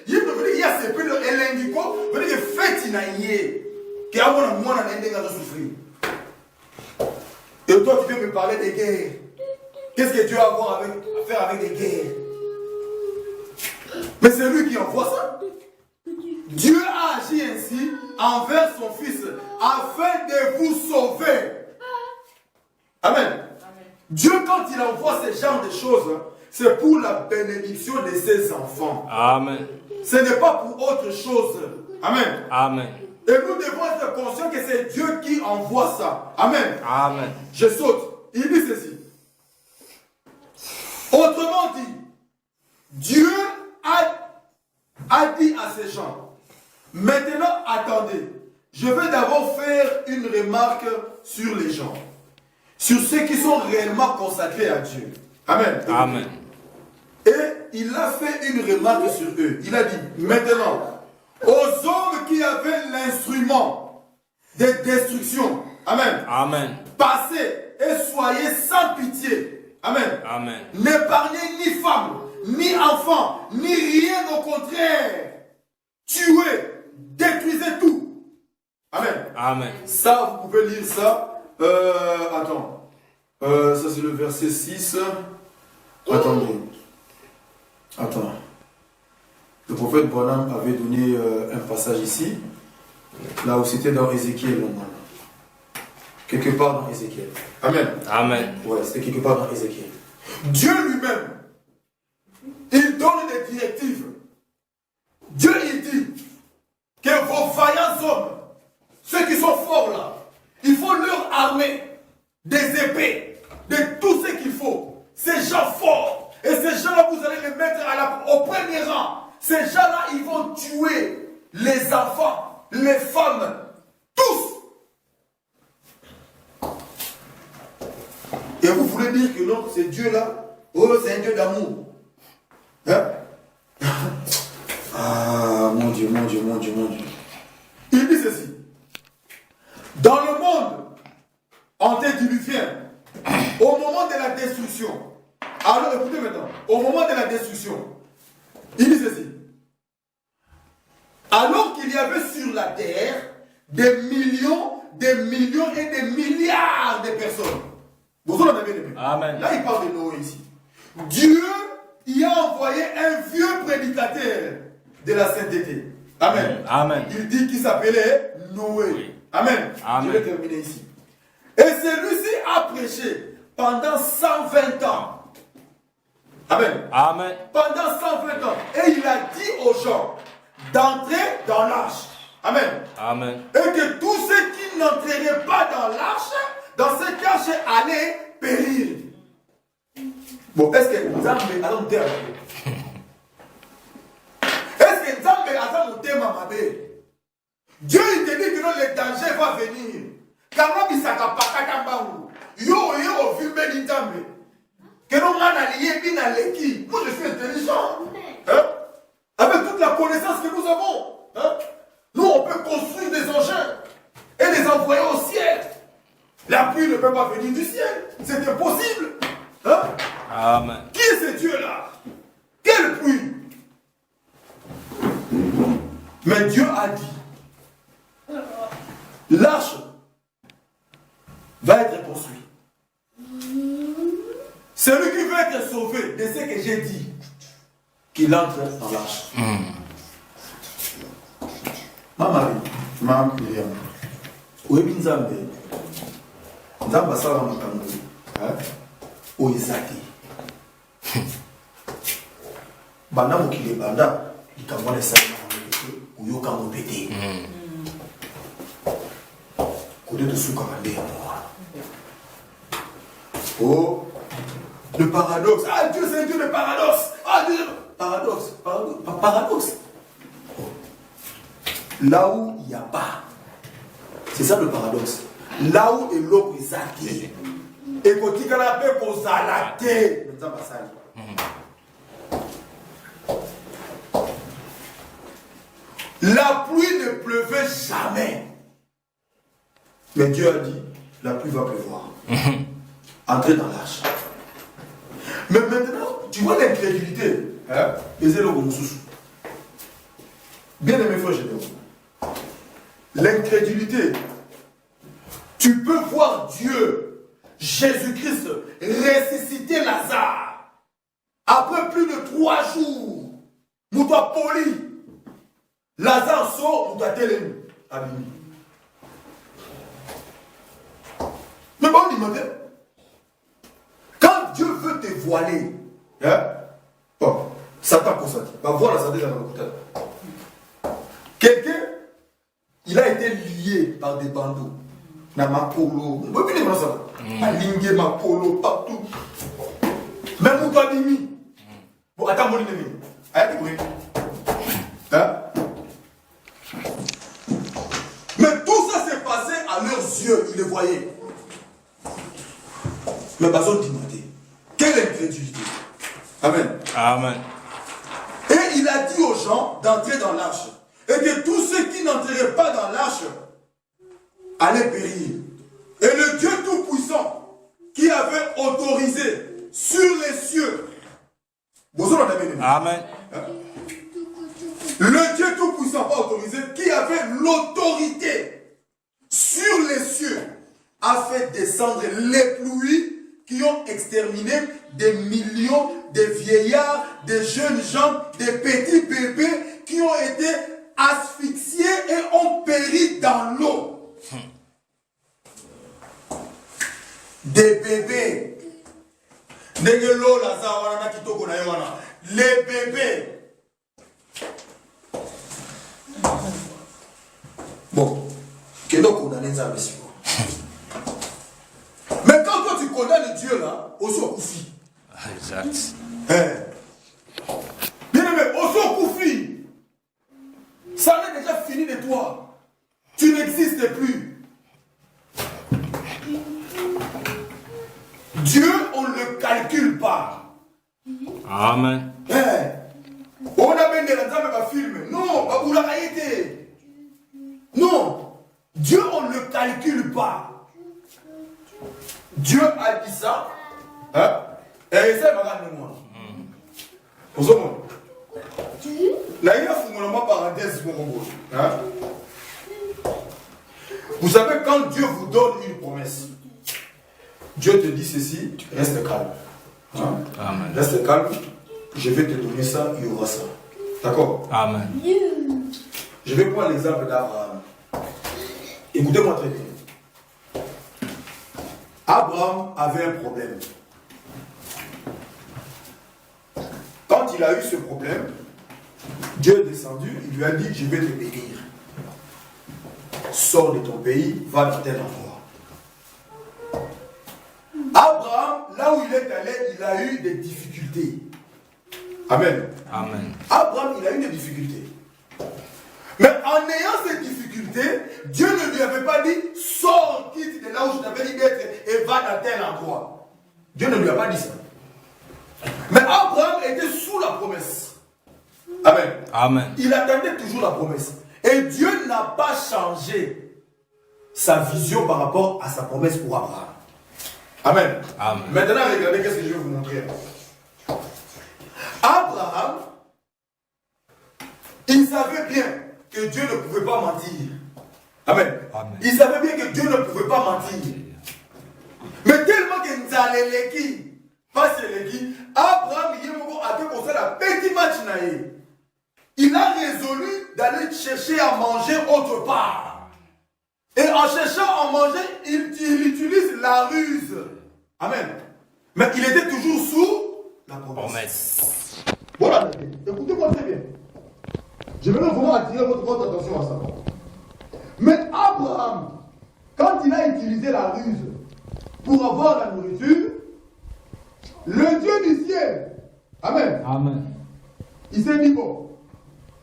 il y a sepeli elengico, il y a fête naïe, qui a mon mona naïe de souffrir. Et toi, tu viens me parler des guerres. Qu'est-ce que Dieu a à faire avec des guerres? Mais c'est lui qui envoie ça. Dieu a agi ainsi envers son fils afin de vous sauver. Amen. Dieu, quand il envoie ce genre de choses, c'est pour la bénédiction de ses enfants. Amen. Ce n'est pas pour autre chose. Amen. Amen. Et nous devons être conscients que c'est Dieu qui envoie ça. Amen. Amen. Je saute. Il dit ceci. Autrement dit, Dieu a dit à ces gens, maintenant attendez, je vais d'abord faire une remarque sur les gens, sur ceux qui sont réellement consacrés à Dieu. Amen. Amen. Et il a fait une remarque sur eux. Il a dit, maintenant, aux hommes qui avaient l'instrument de destruction, amen. Amen. Passez et soyez sans pitié. Amen. Amen. N'épargnez ni femme, ni enfant, ni rien au contraire. Tuez, détruisez tout. Amen. Amen. Ça, vous pouvez lire ça. Attends. Ça, c'est le verset 6. Attendez. Attends. Le prophète Branham avait donné un passage ici. Là où c'était dans Ézéchiel, normalement. Quelque part dans Ézéchiel. Amen. Amen. Ouais, c'était quelque part dans Ézéchiel. Dieu lui-même, il donne des directives. Dieu, il dit que vos vaillants hommes, ceux qui sont forts là, il faut leur armer des épées, de tout ce qu'il faut. Ces gens forts. Et ces gens-là, vous allez les mettre au premier rang. Ces gens-là, ils vont tuer les enfants, les femmes, tous. Et vous voulez dire que non, c'est Dieu là, oh, c'est un Dieu d'amour. Hein? Ah, mon Dieu, mon Dieu, mon Dieu, mon Dieu. Il dit ceci. Dans le monde antédiluvien, au moment de la destruction, alors écoutez maintenant, au moment de la destruction, il dit ceci. Alors qu'il y avait sur la terre des millions et des milliards de personnes. Vous en avez aimé. Amen. Là, il parle de Noé ici. Dieu y a envoyé un vieux prédicateur de la sainteté. Amen. Amen. Il dit qu'il s'appelait Noé. Oui. Amen. Amen. Je vais terminer ici. Et celui-ci a prêché pendant 120 ans. Amen. Amen. Pendant 120 ans. Et il a dit aux gens d'entrer dans l'arche. Amen. Amen. Et que tous ceux qui n'entreraient pas dans l'arche, dans cette arche, allaient périr. Bon, est-ce que Nzambe a un thème? Est-ce que Nzambe a un thème à m'aber? Dieu, il te dit que non, le danger va venir. Quand on dit ça, yo, yo, vu Nzambe. Que non, on a lié bien à l'équipe. Moi, je suis intelligent. Hein? Avec toute la connaissance que nous avons. Hein? Nous, on peut construire des peut pas venir du ciel. C'est impossible. Hein? Amen. Qui est ce Dieu-là? Quelle pluie? Mais Dieu a dit, l'arche va être construite. Celui qui veut être sauvé de ce que j'ai dit, qu'il entre dans l'arche. Maman, maman, oui, Nzambe. Nzambe, ça va m'attendre. O Isaki. Banda mokile banda, likamwa les salles ou yoka mon pété. Côté de sous commandé à moi. Oh, le paradoxe. Ah, Dieu, c'est un Dieu de paradoxe. Ah, Dieu, paradoxe. Paradoxe. Oh. Là où il n'y a pas. C'est ça le paradoxe. Là où est l'eau Isaki. Et quand il y a peu pour s'arrêter. La pluie ne pleuvait jamais. Mais Dieu a dit, la pluie va pleuvoir. Entrez dans l'arche. Mais maintenant, tu vois l'incrédulité. Hein? Bien aimé frère Gédéon. L'incrédulité. Tu peux voir Dieu, Jésus-Christ, ressusciter Lazare. Après plus de 3 jours. Nous doit poli. Lazare sort, nous doit télé. Abîmé. Mais bon, dis-moi, quand Dieu veut te voiler, hein? Bon, Satan consenti. Va voir la santé dans le côté. Quelqu'un, il a été lié par des bandeaux. Namakolo, vous voyez ça? Alingué, Makolo, partout. Même pour toi, Dimi. Bon, attends, mon ennemi. Allez, oui. Hein? Mais tout ça s'est passé à leurs yeux, ils le voyaient. Mais pas de Timothée. Quelle incrédulité. Amen. Amen. Et il a dit aux gens d'entrer dans l'arche. Et que tous ceux qui n'entreraient pas dans l'arche allaient périr. Et le Dieu Tout-Puissant qui avait autorisé sur les cieux. Amen. Le Dieu Tout-Puissant pas autorisé, qui avait l'autorité sur les cieux, a fait descendre les pluies qui ont exterminé des millions de vieillards, de jeunes gens, des petits bébés qui ont été asphyxiés et ont péri dans l'eau. Des bébés. Les bébés. Bon, quel est condamné ça, monsieur? Mais quand toi tu condamnes Dieu là, au son koufi. Exact. Bien aimé, au son koufi. Ça n'est déjà fini de toi. Tu n'existes plus. Dieu, on ne le calcule pas. Amen. On a bien des gens qui filment. Non, vous l'avez été. Non. Dieu, on ne le calcule pas. Dieu a dit ça. Hein? Et c'est ma moi. Vous savez, là, il y a une parenthèse pour vous. Vous savez, quand Dieu vous donne une promesse, Dieu te dit ceci, reste calme. Hein? Amen. Reste calme, je vais te donner ça, il y aura ça. D'accord? Amen. Je vais prendre l'exemple d'Abraham. Écoutez-moi très bien. Abraham avait un problème. Quand il a eu ce problème, Dieu est descendu, il lui a dit, je vais te bénir. Sors de ton pays, va dans tel endroit. Abraham, là où il est allé, il a eu des difficultés. Amen. Amen. Abraham, il a eu des difficultés. Mais en ayant ces difficultés, Dieu ne lui avait pas dit, sors, quitte de là où je t'avais dit d'être et va dans tel endroit. Dieu ne lui a pas dit ça. Mais Abraham était sous la promesse. Amen. Amen. Il attendait toujours la promesse. Et Dieu n'a pas changé sa vision par rapport à sa promesse pour Abraham. Amen. Amen. Maintenant, regardez qu'est-ce que je vais vous montrer. Abraham, il savait bien que Dieu ne pouvait pas mentir. Amen. Amen. Il savait bien que Dieu ne pouvait pas mentir. Mais tellement que nous allons l'équipe, pas sur l'équipe, Abraham, il a fait comme ça la petit match. Il a résolu d'aller chercher à manger autre part. Et en cherchant à manger, il utilise la ruse. Amen. Mais il était toujours sous la promesse. Voilà, écoutez-moi très bien. Je vais vraiment attirer votre attention à ça. Mais Abraham, quand il a utilisé la ruse pour avoir la nourriture, le Dieu du ciel, Amen, Amen. il s'est dit, bon,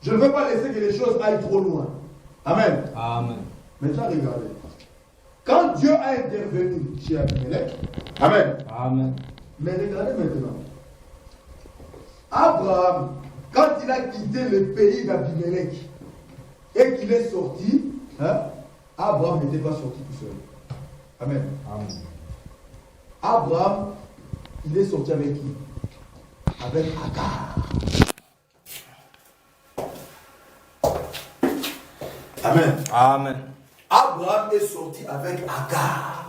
je ne veux pas laisser que les choses aillent trop loin. Amen. Amen. Maintenant, regardez. Quand Dieu a intervenu chez Abimelech, Amen. Amen. Mais regardez maintenant. Abraham, quand il a quitté le pays d'Abimelech et qu'il est sorti, hein, Abraham n'était pas sorti tout seul. Amen. Amen. Abraham, il est sorti avec qui? Avec Agar. Amen. Amen. Abraham est sorti avec Agar.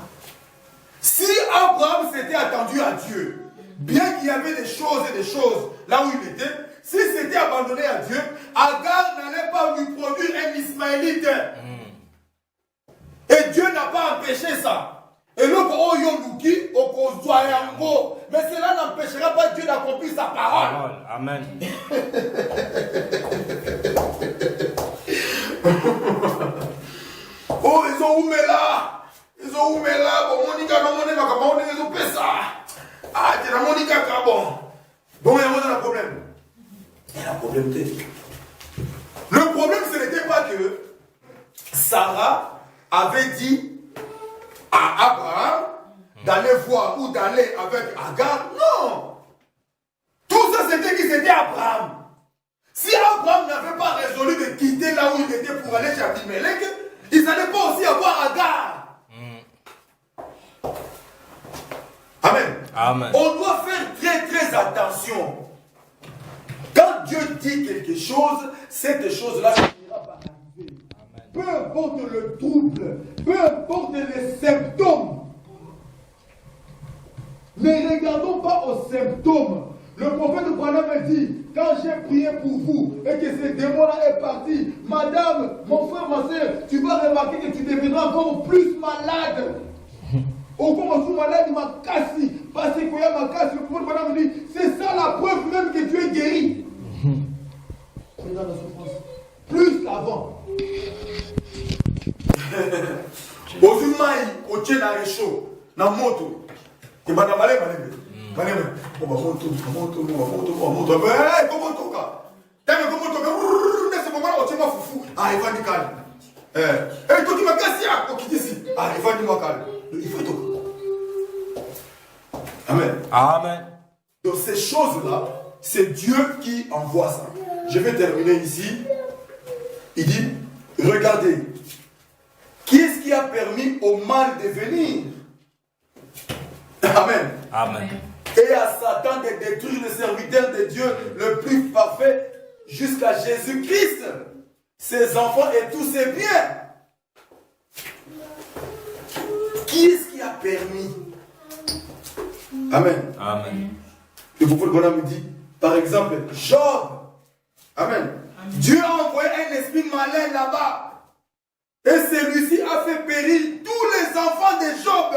Si Abraham s'était attendu à Dieu, bien qu'il y avait des choses et des choses là où il était, s'il s'était abandonné à Dieu, Agar n'allait pas lui produire un Ismaélite. Et Dieu n'a pas empêché ça. Et le mais cela n'empêchera pas Dieu d'accomplir sa parole. Amen. Oh, ils ont ouvert là. Ils ont ouvert là. Bon, Monica, non, ils ont fait ça. Ah, tu as Monica, bon. Bon, il y a un problème. Il y a un problème. Le problème, ce n'était pas que Sarah avait dit à Abraham d'aller voir ou d'aller avec Agar. Non. Tout ça, c'était qui? C'était Abraham. Si Abraham n'avait pas résolu de quitter là où il était pour aller chez Abimelech, ils n'allaient pas aussi avoir Agar. Amen. Amen. On doit faire très très attention. Quand Dieu dit quelque chose, cette chose-là finira par arriver. Peu importe le trouble, peu importe les symptômes. Ne regardons pas aux symptômes. Le prophète Branham a dit, quand j'ai prié pour vous et que ce démon-là est parti, madame, mon frère, ma soeur, tu vas remarquer que tu deviendras encore plus malade. Au comment tu malade, il m'a cassé. Parce qu'il y a ma casse, le prophète Branham dit, c'est ça la preuve même que tu es guéri. Regarde la souffrance. Plus qu'avant. Ozumai, au tien dans les chaud, dans moto. Et madame, allez. Ah, il va dire calme. Eh, toi qui m'as cassé, qui ici. Ah, il va dire moi calme. Il faut tout. Amen. Amen. Donc ces choses-là, c'est Dieu qui envoie ça. Je vais terminer ici. Il dit, regardez, qui est-ce qui a permis au mal de venir? Amen. Amen. Et à Satan de détruire le serviteur de Dieu le plus parfait jusqu'à Jésus-Christ, ses enfants et tous ses biens. Qui est-ce qui a permis? Amen. Amen. Le prophète Branham me dit, par exemple, Job. Amen. Dieu a envoyé un esprit malin là-bas. Et celui-ci a fait périr tous les enfants de Job.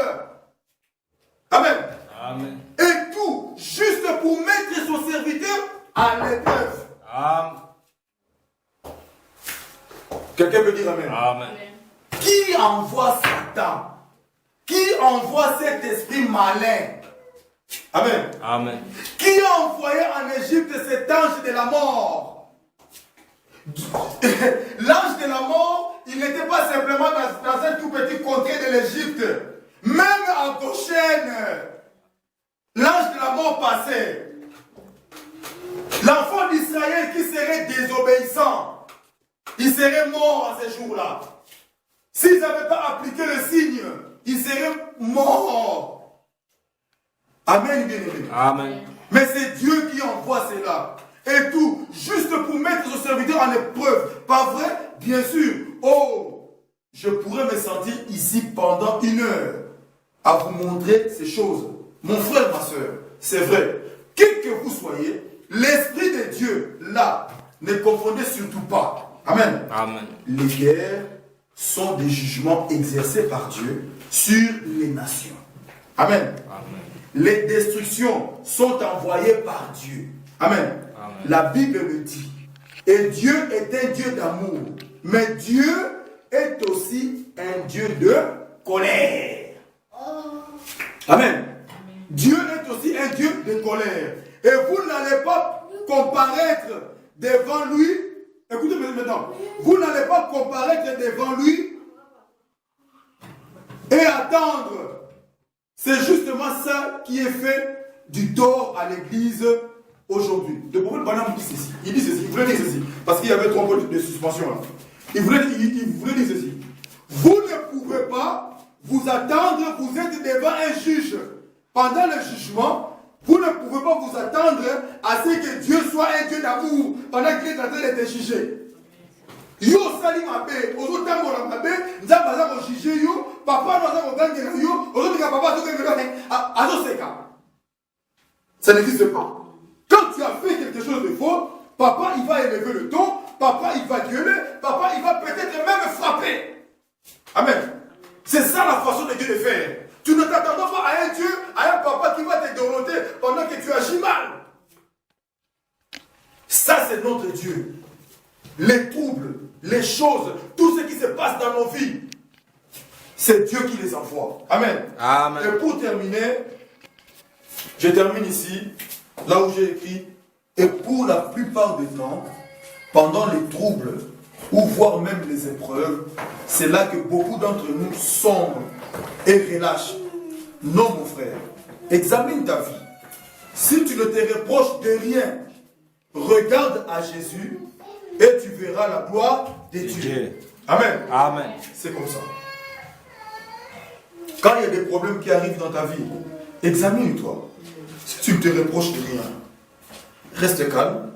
Amen. Amen. Et tout, juste pour mettre son serviteur à l'épreuve. Amen. Quelqu'un peut dire Amen. Amen. Qui envoie Satan? Qui envoie cet esprit malin? Amen. Amen. Qui a envoyé en Égypte cet ange de la mort? L'ange de la mort, il n'était pas simplement dans un tout petit contrée de l'Égypte. Même en Goshen, l'ange de la mort passait. L'enfant d'Israël qui serait désobéissant, il serait mort à ces jours-là. S'ils n'avaient pas appliqué le signe, il serait mort. Amen, bien-aimé. Amen. Mais c'est Dieu qui envoie cela. Et tout, juste pour mettre son serviteur en épreuve. Pas vrai? Bien sûr. Oh, je pourrais me sentir ici pendant 1 heure à vous montrer ces choses. Mon frère, ma soeur, c'est vrai. Qui que vous soyez, l'Esprit de Dieu, là, ne confondez surtout pas. Amen. Amen. Les guerres sont des jugements exercés par Dieu sur les nations. Amen. Amen. Les destructions sont envoyées par Dieu. Amen. Amen. La Bible le dit. Et Dieu est un Dieu d'amour. Mais Dieu est aussi un Dieu de colère. Amen. Dieu est aussi un Dieu de colère. Et vous n'allez pas comparaître devant lui. Écoutez maintenant. Vous n'allez pas comparaître devant lui et attendre. C'est justement ça qui est fait du tort à l'église aujourd'hui. Le prophète Branham dit ceci. Il dit ceci. Il voulait dire ceci. Parce qu'il y avait 3 points de suspension là. Il voulait dire ceci. Vous ne pouvez pas vous attendre, vous êtes devant un juge. Pendant le jugement, vous ne pouvez pas vous attendre à ce que Dieu soit un Dieu d'amour pendant qu'il est en train d'être jugé. Yo sali mabe, ozo tambola mabe, nzamba za ko juger yo, papa no za ko gangela yo, ozo bika papa zo gangela azo seka. Ça n'existe pas. Quand tu as fait quelque chose de faux, papa il va élever le ton, papa il va gueuler, papa il va peut-être même frapper. Amen. C'est ça la façon de Dieu de faire. Tu ne t'attends pas à un Dieu, à un papa qui va te doroter pendant que tu agis mal. Ça c'est notre Dieu. Les troubles, les choses, tout ce qui se passe dans nos vies, c'est Dieu qui les envoie. Amen. Amen. Et pour terminer, je termine ici, là où j'ai écrit, et pour la plupart du temps, pendant les troubles, ou voire même les épreuves, c'est là que beaucoup d'entre nous sombrent et relâchent. Non, mon frère, examine ta vie. Si tu ne te reproches de rien, regarde à Jésus et tu verras la gloire de Dieu. Amen. Amen. C'est comme ça. Quand il y a des problèmes qui arrivent dans ta vie, examine-toi. Si tu ne te reproches de rien, reste calme,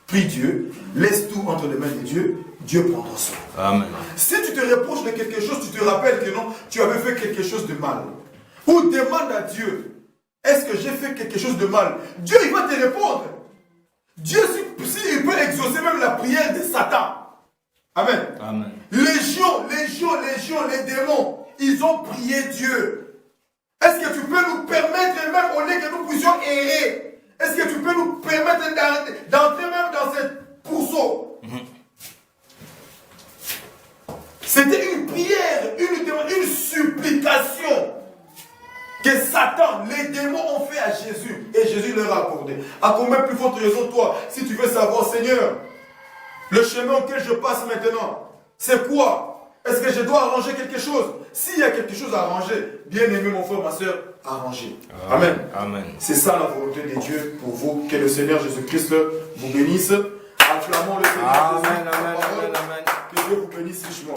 prie Dieu, laisse tout entre les mains de Dieu, Dieu prendra soin. Amen. Si tu te reproches de quelque chose, tu te rappelles que non, tu avais fait quelque chose de mal. Ou demande à Dieu, est-ce que j'ai fait quelque chose de mal? Dieu, il va te répondre. Dieu, s'il peut exaucer même la prière de Satan. Amen. Amen. Légion, les démons, ils ont prié Dieu. Est-ce que tu peux nous permettre, même au lieu que nous puissions errer, est-ce que tu peux nous permettre d'entrer même dans cette pourceau? C'était une prière, une supplication que Satan, les démons ont fait à Jésus. Et Jésus leur a accordé. À combien plus forte raison toi, si tu veux savoir, Seigneur, le chemin auquel je passe maintenant, c'est quoi? Est-ce que je dois arranger quelque chose? S'il y a quelque chose à arranger, bien aimé mon frère, ma soeur, arrangez. Amen. Amen. C'est ça la volonté de Dieu pour vous. Que le Seigneur Jésus-Christ vous bénisse. Acclamons le Seigneur. Amen, Jésus. amen, amen, amen. Que Dieu vous bénisse richement.